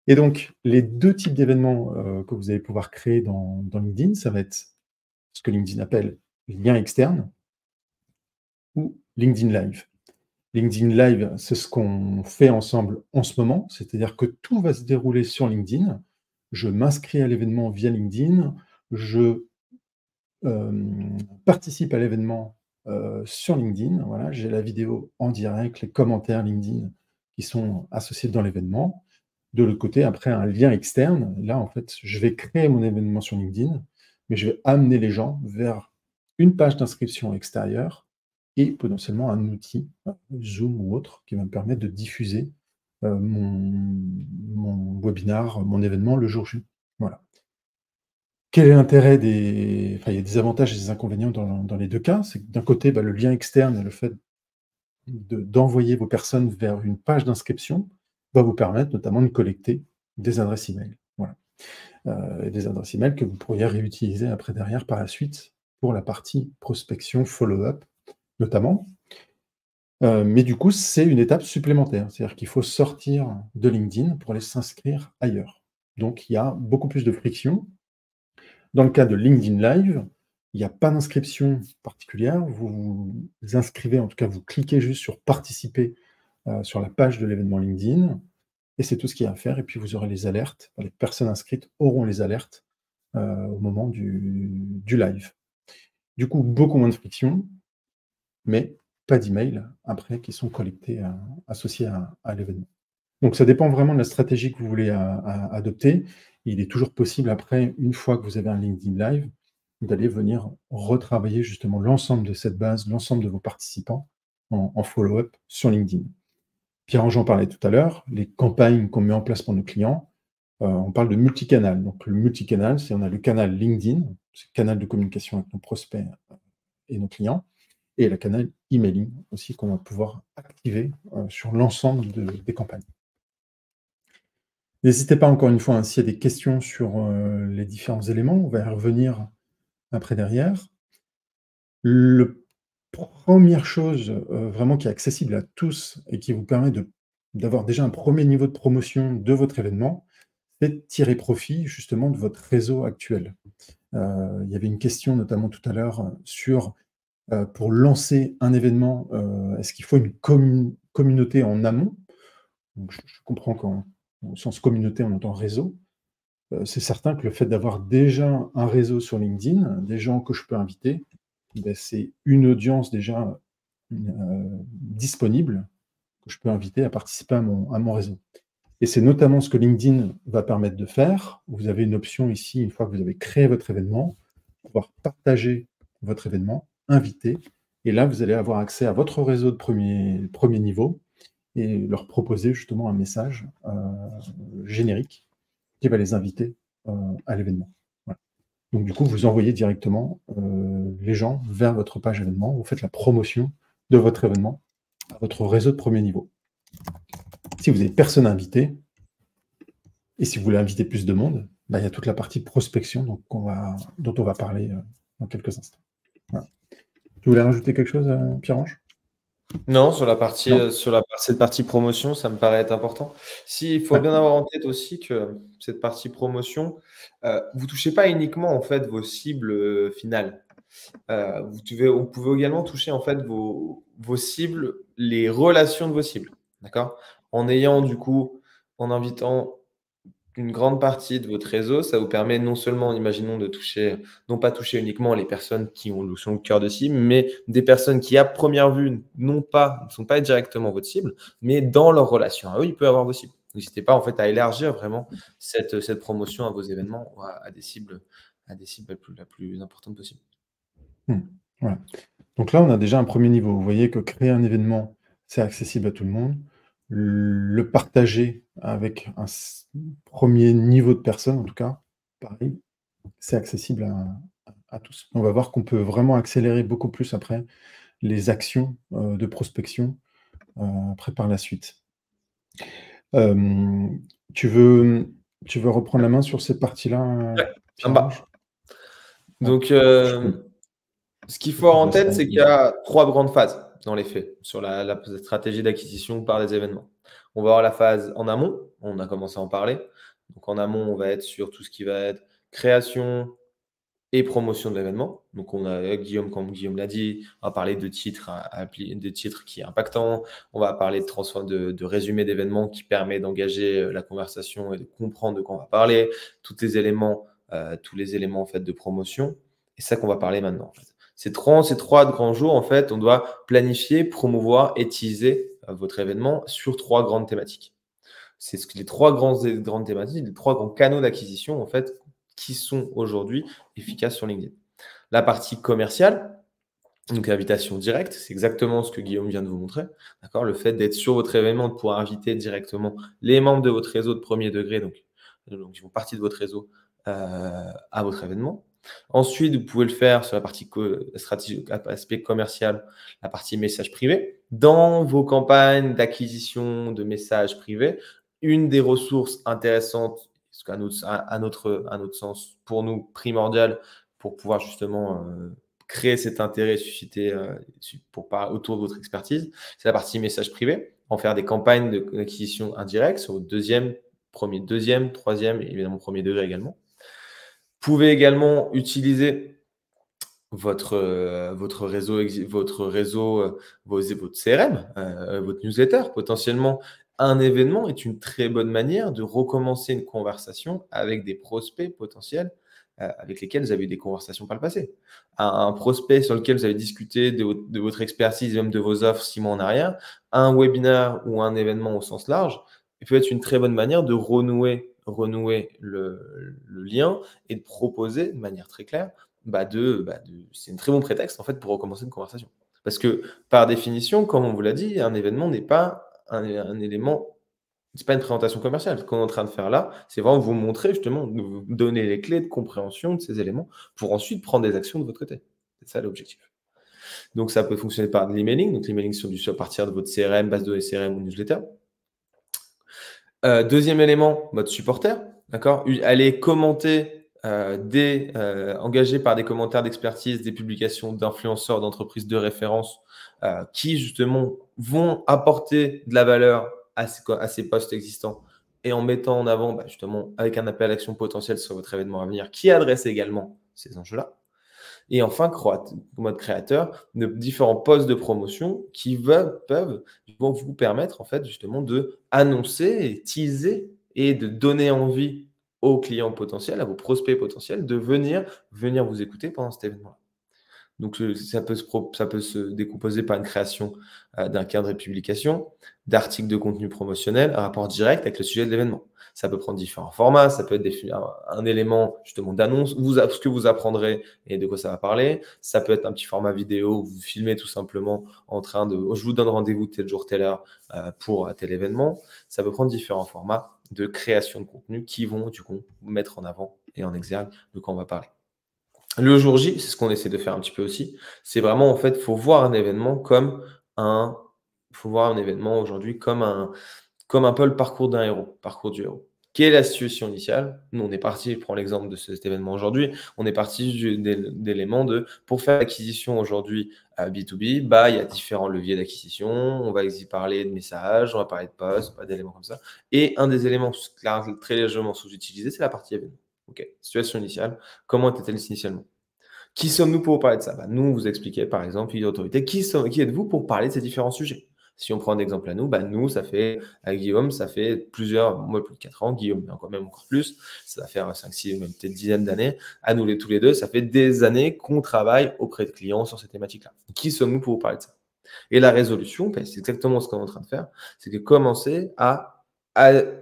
Et donc, les 2 types d'événements que vous allez pouvoir créer dans LinkedIn, ça va être ce que LinkedIn appelle lien externe ou LinkedIn Live. LinkedIn Live, c'est ce qu'on fait ensemble en ce moment, c'est-à-dire que tout va se dérouler sur LinkedIn. Je m'inscris à l'événement via LinkedIn, je participe à l'événement sur LinkedIn. Voilà, j'ai la vidéo en direct, les commentaires LinkedIn qui sont associés dans l'événement. De l'autre côté, après, un lien externe. Là, en fait, je vais créer mon événement sur LinkedIn, mais je vais amener les gens vers une page d'inscription extérieure et potentiellement un outil, Zoom ou autre, qui va me permettre de diffuser mon webinar, mon événement le jour J. Voilà. Quel est l'intérêt des... Enfin, il y a des avantages et des inconvénients dans les 2 cas. C'est que d'un côté, bah, le lien externe et le fait d'envoyer vos personnes vers une page d'inscription va vous permettre notamment de collecter des adresses email. Voilà. Et des adresses email que vous pourriez réutiliser après derrière par la suite pour la partie prospection, follow-up notamment. Mais du coup, c'est une étape supplémentaire. C'est-à-dire qu'il faut sortir de LinkedIn pour aller s'inscrire ailleurs. Donc, il y a beaucoup plus de friction. Dans le cas de LinkedIn Live, il n'y a pas d'inscription particulière. Vous vous inscrivez, en tout cas, vous cliquez juste sur participer sur la page de l'événement LinkedIn, et c'est tout ce qu'il y a à faire. Et puis vous aurez les alertes. Les personnes inscrites auront les alertes au moment du live. Du coup, beaucoup moins de friction. mais pas d'email après qui sont collectés, associés à l'événement. Donc ça dépend vraiment de la stratégie que vous voulez adopter. Il est toujours possible après, une fois que vous avez un LinkedIn Live, d'aller venir retravailler justement l'ensemble de cette base, l'ensemble de vos participants en follow-up sur LinkedIn. Pierre-Ange en parlait tout à l'heure, les campagnes qu'on met en place pour nos clients, on parle de multicanal. Donc le multicanal, c'est on a le canal LinkedIn, c'est le canal de communication avec nos prospects et nos clients, et le canal emailing aussi qu'on va pouvoir activer sur l'ensemble des campagnes. N'hésitez pas encore une fois, hein, s'il y a des questions sur les différents éléments, on va y revenir après derrière. Première chose vraiment qui est accessible à tous et qui vous permet d'avoir déjà un premier niveau de promotion de votre événement, c'est de tirer profit justement de votre réseau actuel. Il y avait une question notamment tout à l'heure sur pour lancer un événement, est-ce qu'il faut une communauté en amont? Donc, je comprends qu'au sens communauté, on entend réseau. C'est certain que le fait d'avoir déjà un réseau sur LinkedIn, des gens que je peux inviter, ben, c'est une audience déjà disponible que je peux inviter à participer à mon réseau. Et c'est notamment ce que LinkedIn va permettre de faire. Vous avez une option ici, une fois que vous avez créé votre événement, pouvoir partager votre événement, inviter, et là, vous allez avoir accès à votre réseau de premier niveau et leur proposer justement un message générique qui va les inviter à l'événement. Voilà. Donc du coup, vous envoyez directement les gens vers votre page événement, vous faites la promotion de votre événement à votre réseau de premier niveau. Si vous n'avez personne à inviter, et si vous voulez inviter plus de monde, bah, il y a toute la partie prospection dont on va parler dans quelques instants. Voilà. Tu voulais rajouter quelque chose, Pierre-Ange? Non, sur cette partie promotion, ça me paraît être important. Il faut bien avoir en tête aussi que cette partie promotion, vous touchez pas uniquement en fait vos cibles finales. On pouvait également toucher en fait vos cibles, les relations de vos cibles, d'accord? En invitant une grande partie de votre réseau, ça vous permet non seulement, imaginons, non pas toucher uniquement les personnes qui sont le cœur de cible, mais des personnes qui, à première vue, ne sont pas directement votre cible, mais dans leur relation à eux, ils peuvent avoir vos cibles. N'hésitez pas en fait à élargir vraiment cette promotion à vos événements, à des cibles la plus importante possible. Voilà. Donc là, on a déjà un premier niveau. Vous voyez que créer un événement, c'est accessible à tout le monde. Le partager avec un premier niveau de personnes, en tout cas, pareil, c'est accessible à tous. On va voir qu'on peut vraiment accélérer beaucoup plus après les actions de prospection après par la suite. Tu veux reprendre la main sur cette partie-là, Pierre-Ange? Donc, ce qu'il faut avoir en tête, c'est qu'il y a 3 grandes phases dans les faits sur la stratégie d'acquisition par des événements. On va avoir la phase en amont, on a commencé à en parler. Donc en amont, on va être sur tout ce qui va être création et promotion de l'événement. Donc on a Guillaume, comme Guillaume l'a dit, on va parler de titres, des titres qui sont impactants. On va parler de résumé d'événements qui permet d'engager la conversation et de comprendre de quoi on va parler. Tous les éléments en fait de promotion. Et c'est ça qu'on va parler maintenant. En fait. Ces trois grands jours, en fait, on doit planifier, promouvoir et teaser votre événement sur 3 grandes thématiques. C'est les 3 grandes thématiques, les 3 grands canaux d'acquisition, en fait, qui sont aujourd'hui efficaces sur LinkedIn. La partie commerciale, donc l'invitation directe, c'est exactement ce que Guillaume vient de vous montrer. D'accord, le fait d'être sur votre événement, de pouvoir inviter directement les membres de votre réseau de premier degré, donc qui font partie de votre réseau, à votre événement. Ensuite, vous pouvez le faire sur la partie stratégie, aspect commercial, la partie message privé. Dans vos campagnes d'acquisition de messages privés, une des ressources intéressantes, à notre sens, pour nous, primordial, pour pouvoir justement créer cet intérêt suscité autour de votre expertise, c'est la partie message privé. En faire des campagnes d'acquisition indirecte sur votre deuxième, troisième et évidemment premier degré également. Vous pouvez également utiliser votre réseau, votre CRM, votre newsletter. Potentiellement, un événement est une très bonne manière de recommencer une conversation avec des prospects potentiels avec lesquels vous avez eu des conversations par le passé. Un prospect sur lequel vous avez discuté de votre expertise, même de vos offres 6 mois en arrière, un webinaire ou un événement au sens large, il peut être une très bonne manière de renouer le lien et de proposer de manière très claire, c'est un très bon prétexte en fait pour recommencer une conversation. Parce que par définition, comme on vous l'a dit, un événement n'est pas un élément, c'est pas une présentation commerciale. Ce qu'on est en train de faire là, c'est vraiment vous montrer justement, vous donner les clés de compréhension de ces éléments pour ensuite prendre des actions de votre côté. C'est ça l'objectif. Donc ça peut fonctionner par de l'emailing. Donc l'emailing à partir de votre CRM, base de données CRM ou newsletter. Deuxième élément, mode supporter. D'accord. Allez commenter engagé par des commentaires d'expertise, des publications d'influenceurs, d'entreprises de référence qui justement vont apporter de la valeur à ces postes existants et en mettant en avant justement avec un appel à l'action potentiel sur votre événement à venir qui adresse également ces enjeux-là. Et enfin, mode créateur, de différents posts de promotion qui vont vous permettre en fait justement de annoncer et teaser et de donner envie aux clients potentiels, à vos prospects potentiels, de venir vous écouter pendant cet événement-là. Donc, ça peut se décomposer par une création d'un cadre de publication, d'articles de contenu promotionnel, un rapport direct avec le sujet de l'événement. Ça peut prendre différents formats, ça peut être un élément justement d'annonce, ce que vous apprendrez et de quoi ça va parler. Ça peut être un petit format vidéo où vous filmez tout simplement en train de « je vous donne rendez-vous tel jour, telle heure pour tel événement ». Ça peut prendre différents formats de création de contenu qui vont du coup mettre en avant et en exergue de quoi on va parler. Le jour J, c'est ce qu'on essaie de faire un petit peu aussi. C'est vraiment, en fait, faut voir un événement aujourd'hui comme un peu le parcours d'un héros, parcours du héros. Quelle est la situation initiale? Nous, on est parti, je prends l'exemple de cet événement aujourd'hui, on est parti d'éléments pour faire l'acquisition aujourd'hui à B2B, il y a différents leviers d'acquisition, on va y parler de messages, on va parler de posts, d'éléments comme ça. Et un des éléments très légèrement sous-utilisés, c'est la partie événement. Ok, situation initiale, comment était-elle initialement? Qui sommes-nous pour parler de ça? Nous, on vous expliquait par exemple, une autorité. Qui êtes-vous pour parler de ces différents sujets? Si on prend un exemple à nous, nous, ça fait, avec Guillaume, ça fait plus de 4 ans, Guillaume, même encore plus, ça va faire 5, 6, même peut-être dizaines d'années. À nous tous les deux, ça fait des années qu'on travaille auprès de clients sur ces thématiques-là. Qui sommes-nous pour vous parler de ça? Et la résolution, c'est exactement ce qu'on est en train de faire, c'est de commencer à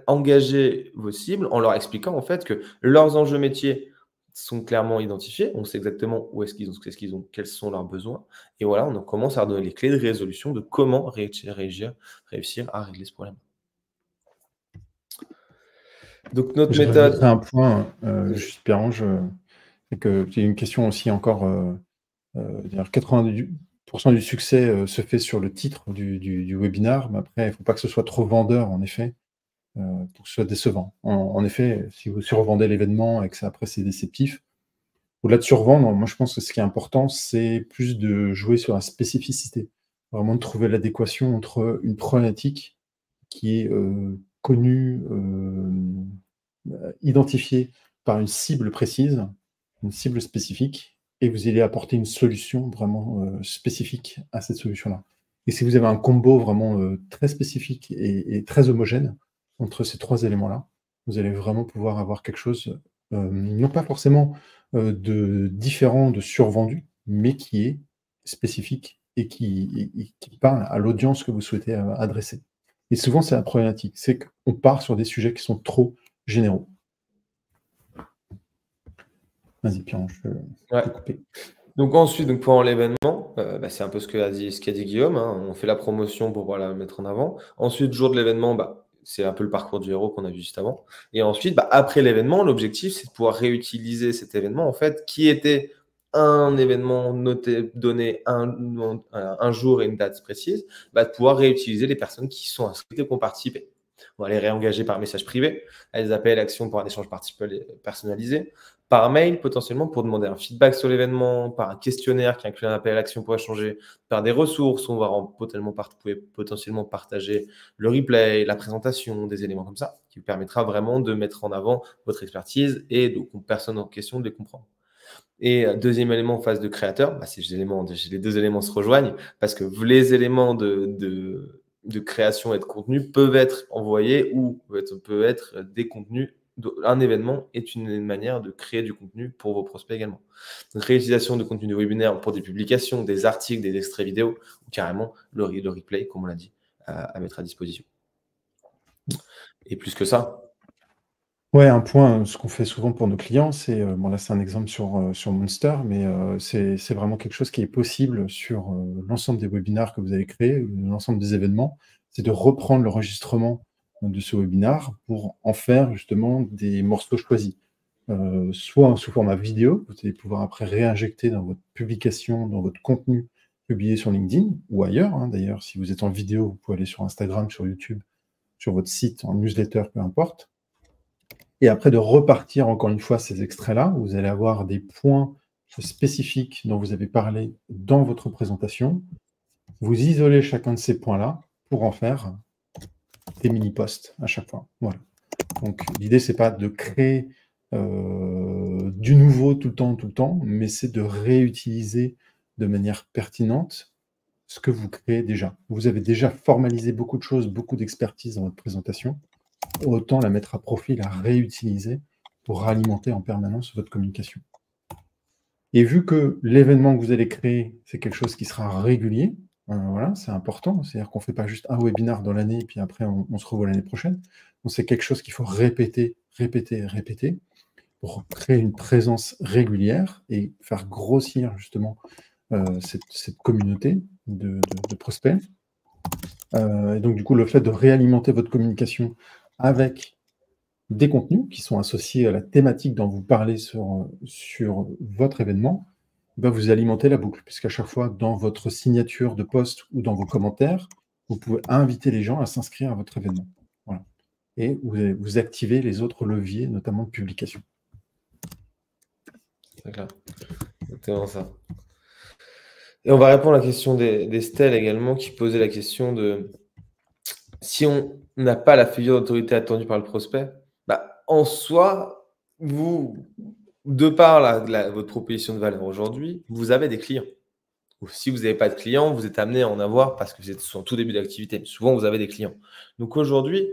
engager vos cibles en leur expliquant en fait que leurs enjeux métiers sont clairement identifiés, on sait exactement où est-ce qu'ils ont, quels sont leurs besoins, et voilà, on commence à leur donner les clés de résolution de comment réussir à régler ce problème. Donc notre méthode. C'est un point, juste Pierre-Ange, c'est que c'est une question aussi encore. 90% du succès se fait sur le titre du webinaire, mais après, il ne faut pas que ce soit trop vendeur, en effet, pour que ce soit décevant. En effet, si vous survendez l'événement et que après c'est déceptif, au-delà de survendre, moi je pense que ce qui est important, c'est plus de jouer sur la spécificité. Vraiment de trouver l'adéquation entre une problématique qui est connue, identifiée par une cible précise, une cible spécifique, et vous allez apporter une solution vraiment spécifique à cette solution-là. Et si vous avez un combo vraiment très spécifique et très homogène entre ces 3 éléments-là, vous allez vraiment pouvoir avoir quelque chose, non pas forcément de différent, de survendu, mais qui est spécifique et qui parle à l'audience que vous souhaitez adresser. Et souvent, c'est la problématique, c'est qu'on part sur des sujets qui sont trop généraux. Vas-y, Pierre, je vais couper. Donc ensuite, pendant l'événement, c'est un peu ce qu'a dit Guillaume, on fait la promotion pour pouvoir la mettre en avant. Ensuite, jour de l'événement, c'est un peu le parcours du héros qu'on a vu juste avant. Et ensuite, après l'événement, l'objectif, c'est de pouvoir réutiliser cet événement, en fait, qui était un événement donné un jour et une date précise, de pouvoir réutiliser les personnes qui sont inscrites et qui ont participé. On va les réengager par message privé, elles appellent l'action pour un échange personnalisé, par mail potentiellement pour demander un feedback sur l'événement, par un questionnaire qui inclut un appel à l'action pour échanger, par des ressources, on va potentiellement partager le replay, la présentation, des éléments comme ça, qui vous permettra vraiment de mettre en avant votre expertise et de personne en question de les comprendre. Et deuxième élément en phase de créateur, les 2 éléments se rejoignent parce que les éléments de création et de contenu peuvent être envoyés ou peuvent être des contenus un événement est une manière de créer du contenu pour vos prospects également. Donc, réutilisation de contenu de webinaire pour des publications, des articles, des extraits vidéo, ou carrément le replay, comme on l'a dit, à mettre à disposition. Et plus que ça. Ouais, un point, ce qu'on fait souvent pour nos clients, c'est, bon là c'est un exemple sur Monster, mais c'est vraiment quelque chose qui est possible sur l'ensemble des webinars que vous avez créés, l'ensemble des événements, c'est de reprendre l'enregistrement de ce webinar pour en faire justement des morceaux choisis. Soit sous format vidéo, vous allez pouvoir après réinjecter dans votre publication, dans votre contenu publié sur LinkedIn ou ailleurs, hein. D'ailleurs, si vous êtes en vidéo, vous pouvez aller sur Instagram, sur YouTube, sur votre site, en newsletter, peu importe. Et après de repartir encore une fois ces extraits-là, vous allez avoir des points spécifiques dont vous avez parlé dans votre présentation. Vous isolez chacun de ces points-là pour en faire des mini-posts à chaque fois. Voilà. Donc l'idée, c'est pas de créer du nouveau tout le temps, mais c'est de réutiliser de manière pertinente ce que vous créez déjà. Vous avez déjà formalisé beaucoup de choses, beaucoup d'expertise dans votre présentation. Autant la mettre à profit, la réutiliser pour alimenter en permanence votre communication. Et vu que l'événement que vous allez créer, c'est quelque chose qui sera régulier, voilà, c'est important, c'est-à-dire qu'on ne fait pas juste un webinar dans l'année, et puis après on se revoit l'année prochaine. Donc c'est quelque chose qu'il faut répéter, pour créer une présence régulière et faire grossir justement cette communauté de prospects. Et donc du coup, le fait de réalimenter votre communication avec des contenus qui sont associés à la thématique dont vous parlez sur votre événement, vous alimentez la boucle, puisqu'à chaque fois, dans votre signature de post ou dans vos commentaires, vous pouvez inviter les gens à s'inscrire à votre événement. Voilà. Et vous activez les autres leviers, notamment de publication. C'est clair. Exactement ça. Et on va répondre à la question d'Estelle également, qui posait la question de si on n'a pas la figure d'autorité attendue par le prospect, en soi, vous, de par votre proposition de valeur aujourd'hui, vous avez des clients. Ou si vous n'avez pas de clients, vous êtes amené à en avoir parce que vous êtes en tout début d'activité. Mais souvent, vous avez des clients. Donc aujourd'hui,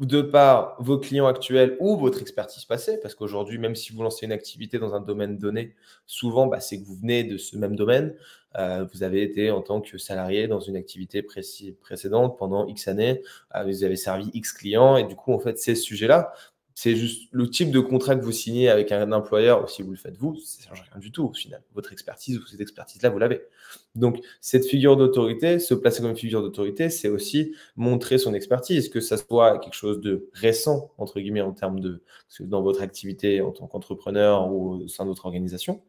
de par vos clients actuels ou votre expertise passée, parce qu'aujourd'hui, même si vous lancez une activité dans un domaine donné, souvent, c'est que vous venez de ce même domaine. Vous avez été en tant que salarié dans une activité précédente pendant X années. Vous avez servi X clients. Et du coup, en fait, ces sujets-là, c'est juste le type de contrat que vous signez avec un employeur, ou si vous le faites vous, ça ne change rien du tout au final. Votre expertise ou cette expertise-là, vous l'avez. Donc, cette figure d'autorité, se placer comme figure d'autorité, c'est aussi montrer son expertise, que ça soit quelque chose de récent, entre guillemets, en termes de dans votre activité en tant qu'entrepreneur ou au sein d'autres organisations,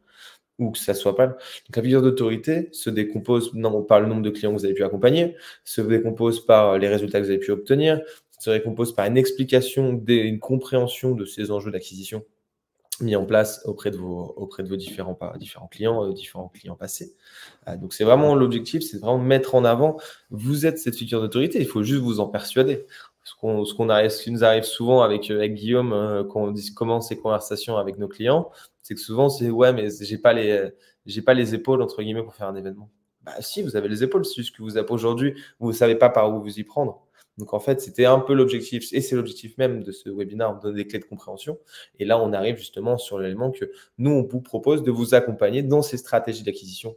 ou que ça soit pas. Donc, la figure d'autorité se décompose par le nombre de clients que vous avez pu accompagner, se décompose par les résultats que vous avez pu obtenir, se décompose par une explication, une compréhension de ces enjeux d'acquisition mis en place auprès de vos différents clients passés. Donc, c'est vraiment l'objectif, c'est vraiment mettre en avant, vous êtes cette figure d'autorité, il faut juste vous en persuader. Ce qui nous arrive souvent avec Guillaume quand on commence ces conversations avec nos clients, c'est que souvent, c'est « ouais, mais j'ai pas les épaules, entre guillemets, pour faire un événement ». Si, vous avez les épaules, c'est juste que vous avez aujourd'hui, vous ne savez pas par où vous y prendre. Donc, en fait, c'était un peu l'objectif, et c'est l'objectif même de ce webinaire, de donner des clés de compréhension. Et là, on arrive justement sur l'élément que nous, on vous propose de vous accompagner dans ces stratégies d'acquisition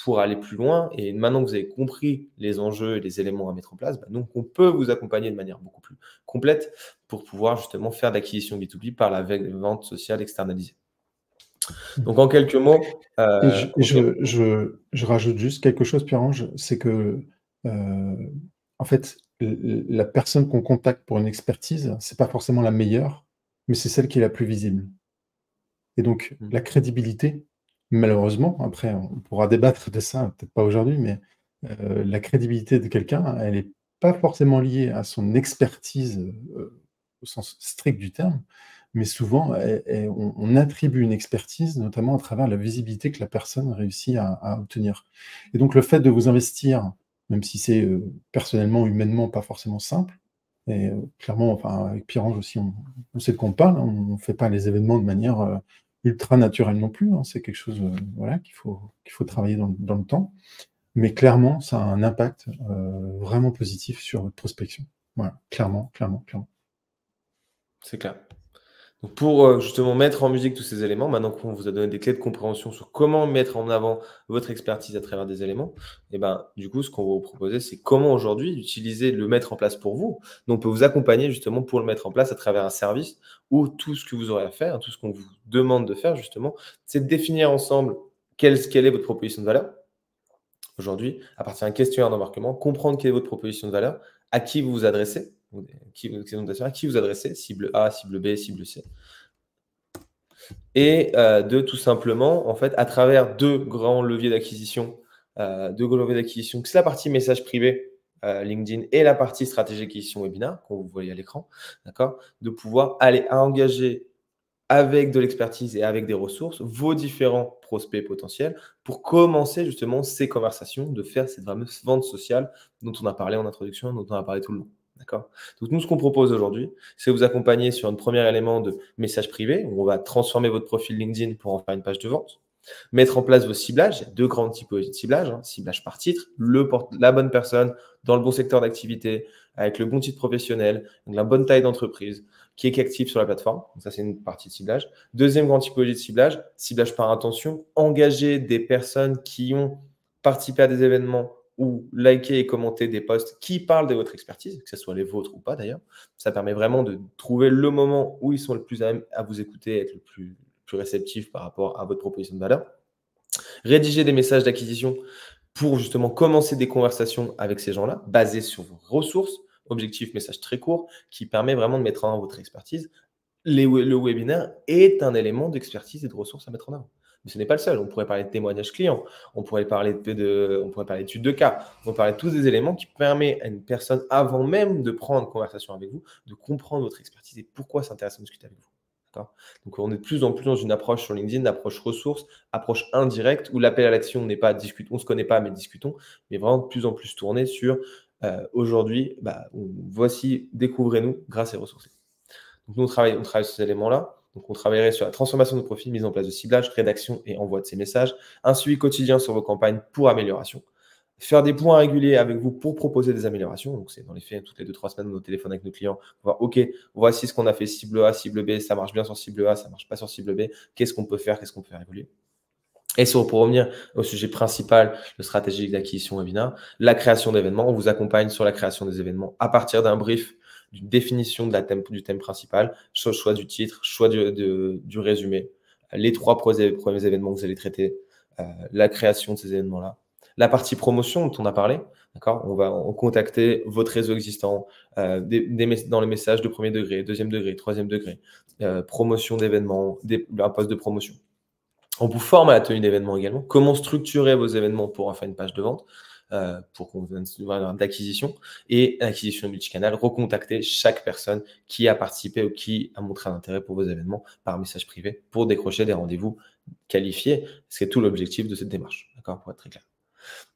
pour aller plus loin. Et maintenant que vous avez compris les enjeux et les éléments à mettre en place, donc on peut vous accompagner de manière beaucoup plus complète pour pouvoir justement faire d'acquisition B2B par la vente sociale externalisée. Donc, en quelques mots… je rajoute juste quelque chose, Pierre-Ange, c'est que, en fait, la personne qu'on contacte pour une expertise, ce n'est pas forcément la meilleure, mais c'est celle qui est la plus visible. Et donc, la crédibilité, malheureusement, après, on pourra débattre de ça, peut-être pas aujourd'hui, mais la crédibilité de quelqu'un, elle n'est pas forcément liée à son expertise au sens strict du terme, mais souvent, on attribue une expertise, notamment à travers la visibilité que la personne réussit à obtenir. Et donc, le fait de vous investir, même si c'est personnellement, humainement, pas forcément simple, et clairement, enfin, avec Pierre-Ange aussi, on sait de quoi on parle, hein, on ne fait pas les événements de manière ultra naturelle non plus, hein, c'est quelque chose voilà, qu'il faut travailler dans le temps. Mais clairement, ça a un impact vraiment positif sur votre prospection. Voilà, clairement. C'est clair. Donc pour justement mettre en musique tous ces éléments, maintenant qu'on vous a donné des clés de compréhension sur comment mettre en avant votre expertise à travers des éléments, et ben, du coup, ce qu'on va vous proposer, c'est comment aujourd'hui utiliser, le mettre en place pour vous. Donc, on peut vous accompagner justement pour le mettre en place à travers un service où tout ce que vous aurez à faire, tout ce qu'on vous demande de faire justement, c'est de définir ensemble quelle est votre proposition de valeur aujourd'hui, à partir d'un questionnaire d'embarquement, comprendre quelle est votre proposition de valeur, à qui vous vous adressez, à qui vous adressez, cible A, cible B, cible C, et de tout simplement, en fait, à travers deux grands leviers d'acquisition, c'est la partie message privé LinkedIn et la partie stratégie d'acquisition webinaire, qu'on vous voyez à l'écran, d'accord, de pouvoir aller à engager avec de l'expertise et avec des ressources, vos différents prospects potentiels pour commencer justement ces conversations, de faire cette fameuse vente sociale dont on a parlé en introduction, dont on a parlé tout le long. D'accord. Donc, nous, ce qu'on propose aujourd'hui, c'est vous accompagner sur un premier élément de message privé où on va transformer votre profil LinkedIn pour en faire une page de vente, mettre en place vos ciblages. Il y a deux grandes typologies de ciblage, ciblage par titre, la bonne personne dans le bon secteur d'activité, avec le bon titre professionnel, donc la bonne taille d'entreprise, qui est actif sur la plateforme. Donc ça, c'est une partie de ciblage. Deuxième grande typologie de ciblage, ciblage par intention, engager des personnes qui ont participé à des événements ou liker et commenter des posts qui parlent de votre expertise, que ce soit les vôtres ou pas d'ailleurs. Ça permet vraiment de trouver le moment où ils sont le plus à vous écouter, être le plus réceptif par rapport à votre proposition de valeur. Rédiger des messages d'acquisition pour justement commencer des conversations avec ces gens-là, basées sur vos ressources, objectif, message très court, qui permet vraiment de mettre en avant votre expertise. Le webinaire est un élément d'expertise et de ressources à mettre en avant. Mais ce n'est pas le seul. On pourrait parler de témoignages clients, on pourrait parler d'études de cas, on pourrait parler de tous des éléments qui permettent à une personne, avant même de prendre une conversation avec vous, de comprendre votre expertise et pourquoi c'est intéressant de discuter avec vous. Donc, on est de plus en plus dans une approche sur LinkedIn, approche ressources, approche indirecte, où l'appel à l'action n'est pas discutons, on ne se connaît pas, mais discutons, mais vraiment de plus en plus tourné sur aujourd'hui, voici, découvrez-nous grâce à ressources. Donc, nous, on travaille sur ces éléments-là. Donc, on travaillerait sur la transformation de profil, mise en place de ciblage, rédaction et envoi de ces messages, un suivi quotidien sur vos campagnes pour amélioration. Faire des points réguliers avec vous pour proposer des améliorations. Donc, c'est dans les faits, toutes les 2-3 semaines, nos téléphones avec nos clients, voir, OK, voici ce qu'on a fait, cible A, cible B, ça marche bien sur cible A, ça ne marche pas sur cible B. Qu'est-ce qu'on peut faire évoluer? Et pour revenir au sujet principal, le stratégique d'acquisition webinaire, la création d'événements. On vous accompagne sur la création des événements à partir d'un brief, d'une définition du thème principal, choix du titre, choix du résumé, les 3 premiers événements que vous allez traiter, la création de ces événements-là. La partie promotion dont on a parlé, d'accord, on va contacter votre réseau existant dans les messages de premier degré, deuxième degré, troisième degré, promotion d'événements, un poste de promotion. On vous forme à la tenue d'événements également. Comment structurer vos événements pour en faire une page de vente, pour qu'on vienne d'acquisition et acquisition multicanal, recontacter chaque personne qui a participé ou qui a montré un intérêt pour vos événements par message privé pour décrocher des rendez-vous qualifiés. C'est tout l'objectif de cette démarche, d'accord, pour être très clair.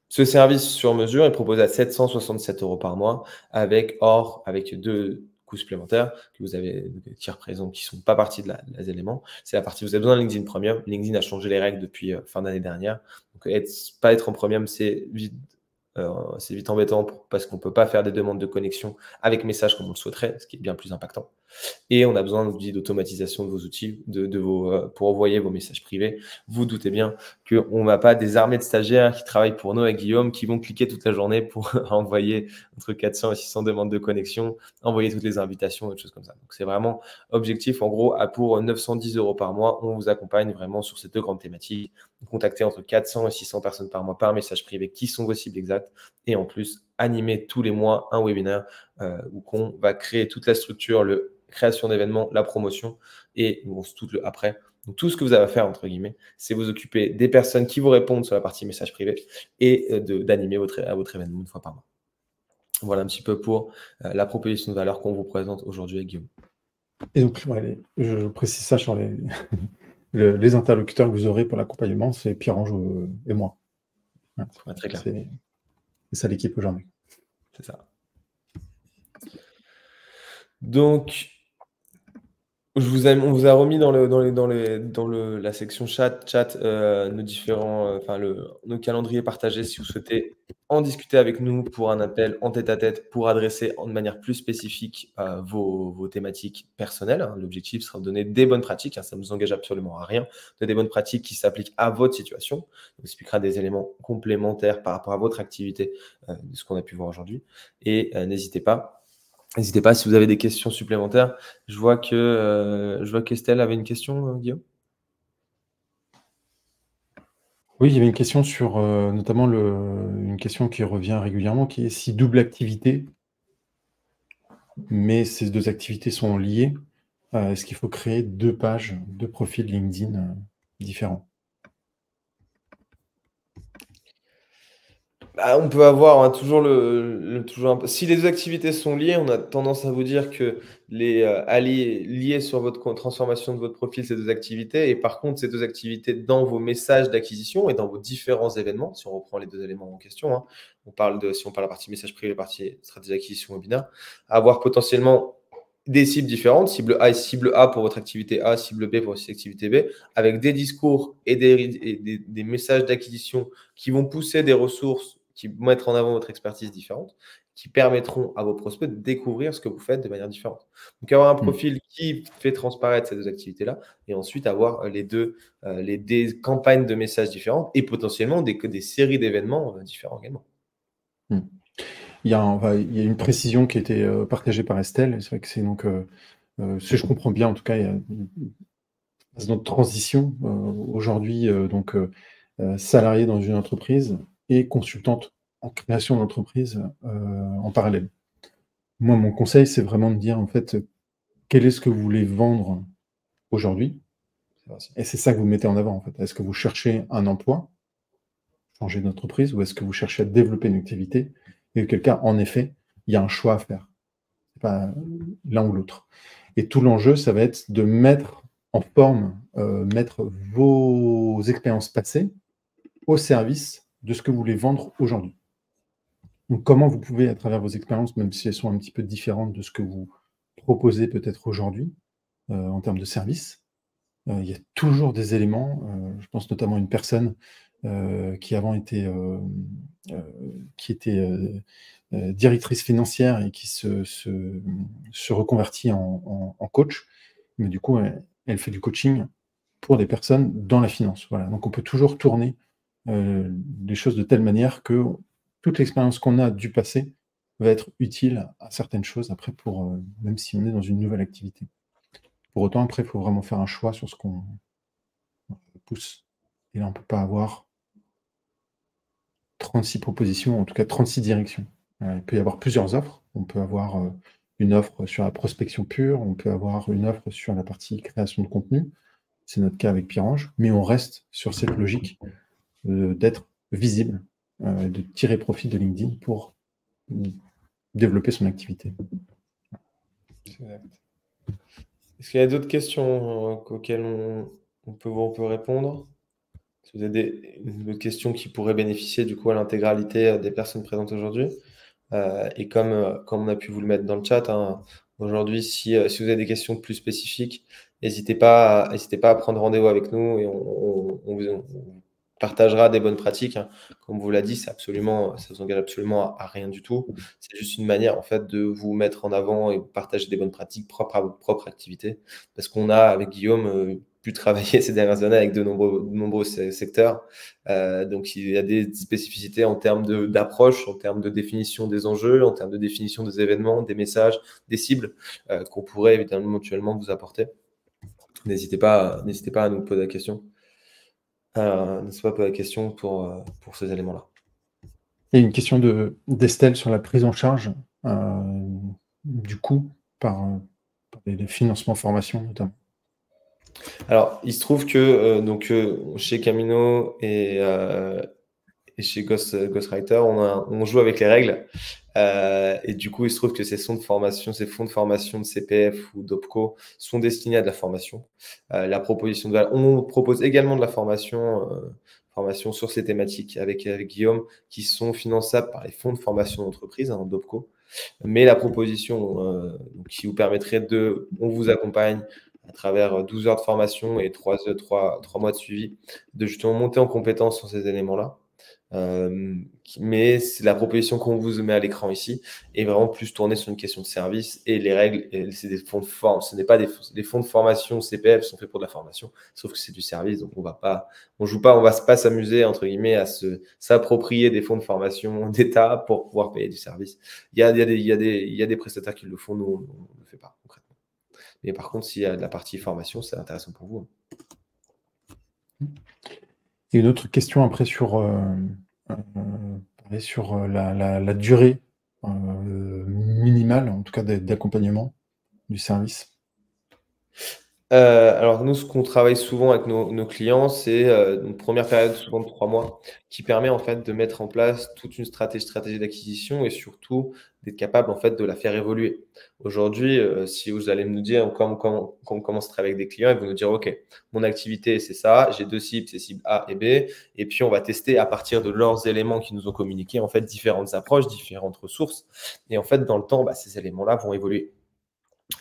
Ce service sur mesure est proposé à 767 € par mois avec 2 coûts supplémentaires que vous avez, qui représentent, qui ne sont pas partie de les éléments. C'est la partie, vous avez besoin de LinkedIn Premium. LinkedIn a changé les règles depuis fin d'année dernière. Donc, pas être en Premium, c'est vite embêtant parce qu'on ne peut pas faire des demandes de connexion avec message comme on le souhaiterait, ce qui est bien plus impactant. Et on a besoin d'outils d'automatisation de vos outils pour envoyer vos messages privés. Vous doutez bien qu'on n'a pas des armées de stagiaires qui travaillent pour nous avec Guillaume qui vont cliquer toute la journée pour envoyer entre 400 et 600 demandes de connexion, envoyer toutes les invitations et des choses comme ça. Donc, c'est vraiment objectif. En gros, pour 910 € par mois, on vous accompagne vraiment sur ces deux grandes thématiques. Contacter entre 400 et 600 personnes par mois par message privé qui sont vos cibles exactes et en plus animer tous les mois un webinaire où on va créer toute la structure, création d'événements, la promotion et tout le après. Donc, tout ce que vous avez à faire, entre guillemets, c'est vous occuper des personnes qui vous répondent sur la partie message privé et d'animer votre événement une fois par mois. Voilà un petit peu pour la proposition de valeur qu'on vous présente aujourd'hui avec Guillaume. Et donc, je précise ça sur les interlocuteurs que vous aurez pour l'accompagnement, c'est Pierre-Ange et moi. Ouais, très clair. C'est ça l'équipe aujourd'hui. C'est ça. Donc, on vous a remis dans la section chat nos différents, nos calendriers partagés si vous souhaitez en discuter avec nous pour un appel en tête-à-tête pour adresser de manière plus spécifique vos thématiques personnelles. L'objectif sera de donner des bonnes pratiques, ça ne nous engage absolument à rien, de des bonnes pratiques qui s'appliquent à votre situation. On expliquera des éléments complémentaires par rapport à votre activité de ce qu'on a pu voir aujourd'hui. Et n'hésitez pas si vous avez des questions supplémentaires. Je vois qu'Estelle avait une question, Guillaume. Oui, il y avait une question sur notamment une question qui revient régulièrement, qui est si double activité, mais ces deux activités sont liées, est-ce qu'il faut créer 2 pages, 2 profils LinkedIn différents? On peut avoir toujours si les deux activités sont liées, on a tendance à vous dire que les lier sur votre transformation de votre profil ces deux activités, et par contre ces deux activités dans vos messages d'acquisition et dans vos différents événements, si on reprend les deux éléments en question, si on parle de la partie message privé, la partie stratégie d'acquisition webinaire, avoir potentiellement des cibles différentes, cible A et cible A pour votre activité A, cible B pour votre activité B, avec des discours et des messages d'acquisition qui vont pousser des ressources, qui vont mettre en avant votre expertise différente, qui permettront à vos prospects de découvrir ce que vous faites de manière différente. Donc, avoir un profil qui fait transparaître ces deux activités-là, et ensuite avoir des campagnes de messages différentes et potentiellement des séries d'événements différents également. Il y a une précision qui a été partagée par Estelle. C'est vrai que c'est donc, si je comprends bien, en tout cas, il y a une transition aujourd'hui, donc salariée dans une entreprise et consultante en création d'entreprise en parallèle. Moi, mon conseil, c'est vraiment de dire, en fait, quel est ce que vous voulez vendre aujourd'hui? Et c'est ça que vous mettez en avant, en fait. Est-ce que vous cherchez un emploi, changer d'entreprise, ou est-ce que vous cherchez à développer une activité? Et auquel cas, en effet, il y a un choix à faire. C'est pas l'un ou l'autre. Et tout l'enjeu, ça va être de mettre en forme, mettre vos expériences passées au service de ce que vous voulez vendre aujourd'hui. Donc, comment vous pouvez, à travers vos expériences, même si elles sont un petit peu différentes de ce que vous proposez peut-être aujourd'hui, en termes de services, il y a toujours des éléments, je pense notamment à une personne qui avant était, directrice financière et qui se reconvertit en coach. Mais du coup, elle fait du coaching pour des personnes dans la finance. Voilà, donc on peut toujours tourner les choses de telle manière que toute l'expérience qu'on a du passé va être utile à certaines choses après pour, même si on est dans une nouvelle activité. Pour autant, après, il faut vraiment faire un choix sur ce qu'on pousse. Et là, on ne peut pas avoir 36 propositions, en tout cas 36 directions. Il peut y avoir plusieurs offres. On peut avoir une offre sur la prospection pure, on peut avoir une offre sur la partie création de contenu. C'est notre cas avec Pirange, mais on reste sur cette logique d'être visible, de tirer profit de LinkedIn pour développer son activité. Exact. Est-ce qu'il y a d'autres questions auxquelles on peut répondre? Si vous avez d'autres questions qui pourraient bénéficier du coup à l'intégralité des personnes présentes aujourd'hui. Et comme on a pu vous le mettre dans le chat, aujourd'hui, si vous avez des questions plus spécifiques, n'hésitez pas à prendre rendez-vous avec nous et on vous partagera des bonnes pratiques. Comme vous l'a dit, ça vous engage absolument à rien du tout. C'est juste une manière en fait de vous mettre en avant et partager des bonnes pratiques propres à votre propre activité. Parce qu'on a avec Guillaume pu travailler ces dernières années avec de nombreux secteurs. Donc il y a des spécificités en termes d'approche, en termes de définition des enjeux, en termes de définition des événements, des messages, des cibles qu'on pourrait éventuellement vous apporter. N'hésitez pas à nous poser la question. N'hésitez pas à poser la question pour ces éléments-là. Il y a une question d'Estelle sur la prise en charge du coût par les financements formation notamment. Alors, il se trouve que chez Camino et chez Ghostwriter, on joue avec les règles. Et du coup, il se trouve que ces fonds de formation de CPF ou d'OPCO sont destinés à de la formation. La proposition de valeur. On propose également de la formation sur ces thématiques avec Guillaume, qui sont finançables par les fonds de formation d'entreprise, d'OPCO. Mais la proposition qui vous permettrait on vous accompagne à travers 12 heures de formation et 3 mois de suivi, de justement monter en compétence sur ces éléments-là. Mais c'est la proposition qu'on vous met à l'écran ici est vraiment plus tournée sur une question de service et les règles, c'est des fonds de forme. Ce n'est pas des fonds de formation CPF sont faits pour de la formation, sauf que c'est du service, donc on joue pas, on va pas s'amuser entre guillemets à s'approprier des fonds de formation d'État pour pouvoir payer du service. Il y a des prestataires qui le font, nous on ne le fait pas concrètement. Mais par contre, s'il y a de la partie formation, c'est intéressant pour vous. Et une autre question après sur la durée minimale, en tout cas d'accompagnement du service. Alors nous, ce qu'on travaille souvent avec nos clients, c'est une première période souvent de 3 mois qui permet en fait de mettre en place toute une stratégie d'acquisition et surtout d'être capable en fait de la faire évoluer. Aujourd'hui, si vous allez nous dire quand on commence à travailler avec des clients, ils vont nous dire: «OK, mon activité c'est ça, j'ai 2 cibles, c'est cible A et B» et puis on va tester à partir de leurs éléments qu'ils nous ont communiqués en fait différentes approches, différentes ressources et en fait dans le temps, ces éléments-là vont évoluer.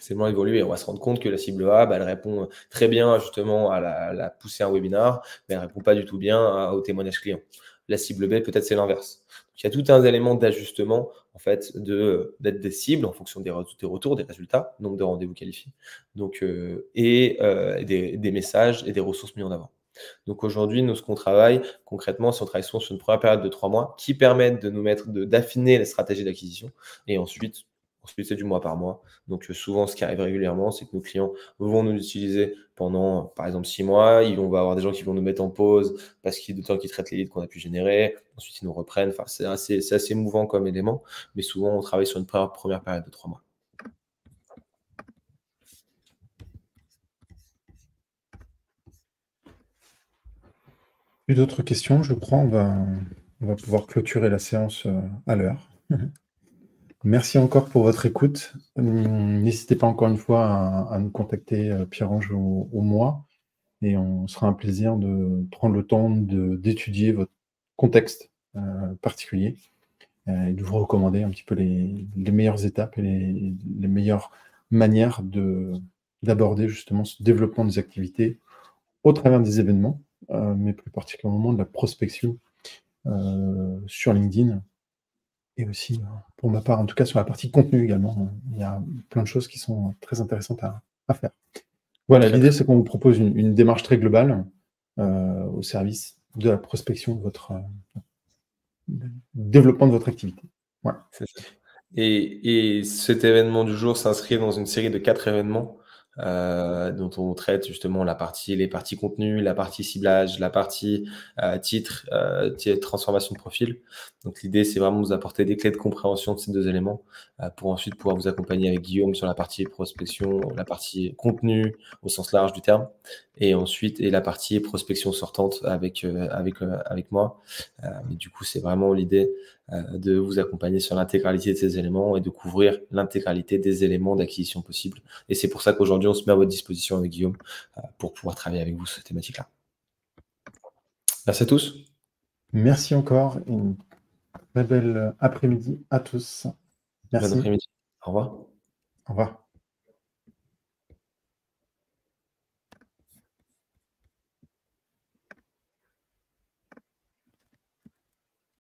C'est moins évolué et on va se rendre compte que la cible A, elle répond très bien justement à la pousser un webinar, mais elle répond pas du tout bien au témoignage client. La cible B, peut-être c'est l'inverse. Il y a tout un élément d'ajustement en fait d'être des cibles en fonction des retours, des résultats, nombre de rendez-vous qualifiés, donc des messages et des ressources mis en avant. Donc aujourd'hui, nous, ce qu'on travaille concrètement, c'est on travaille souvent sur une première période de 3 mois qui permettent de nous d'affiner la stratégie d'acquisition et ensuite c'est du mois par mois. Donc souvent, ce qui arrive régulièrement, c'est que nos clients vont nous utiliser pendant, par exemple, 6 mois. On va avoir des gens qui vont nous mettre en pause parce qu'il y a de temps qu'ils traitent les leads qu'on a pu générer. Ensuite, ils nous reprennent. Enfin, c'est assez mouvant comme élément. Mais souvent, on travaille sur une première période de 3 mois. Plus d'autres questions, je crois. On va pouvoir clôturer la séance à l'heure. Merci encore pour votre écoute. N'hésitez pas encore une fois à nous contacter, Pierre-Ange ou moi, et on sera un plaisir de prendre le temps d'étudier votre contexte particulier et de vous recommander un petit peu les meilleures étapes et les meilleures manières d'aborder justement ce développement des activités au travers des événements, mais plus particulièrement de la prospection sur LinkedIn. Et aussi, pour ma part, en tout cas sur la partie contenu également, il y a plein de choses qui sont très intéressantes à faire. Voilà, l'idée c'est qu'on vous propose une démarche très globale au service de la prospection de votre développement de votre activité. Voilà. C'est ça. Et cet événement du jour s'inscrit dans une série de 4 événements dont on traite justement les parties contenu, la partie ciblage, la partie titre, transformation de profil. Donc l'idée, c'est vraiment de vous apporter des clés de compréhension de ces 2 éléments pour ensuite pouvoir vous accompagner avec Guillaume sur la partie prospection, la partie contenu au sens large du terme, et ensuite la partie prospection sortante avec moi. Mais du coup, c'est vraiment l'idée de vous accompagner sur l'intégralité de ces éléments et de couvrir l'intégralité des éléments d'acquisition possibles. Et c'est pour ça qu'aujourd'hui, on se met à votre disposition avec Guillaume pour pouvoir travailler avec vous sur cette thématique-là. Merci à tous. Merci encore et une très belle après-midi à tous. Merci. Bon après-midi. Au revoir. Au revoir.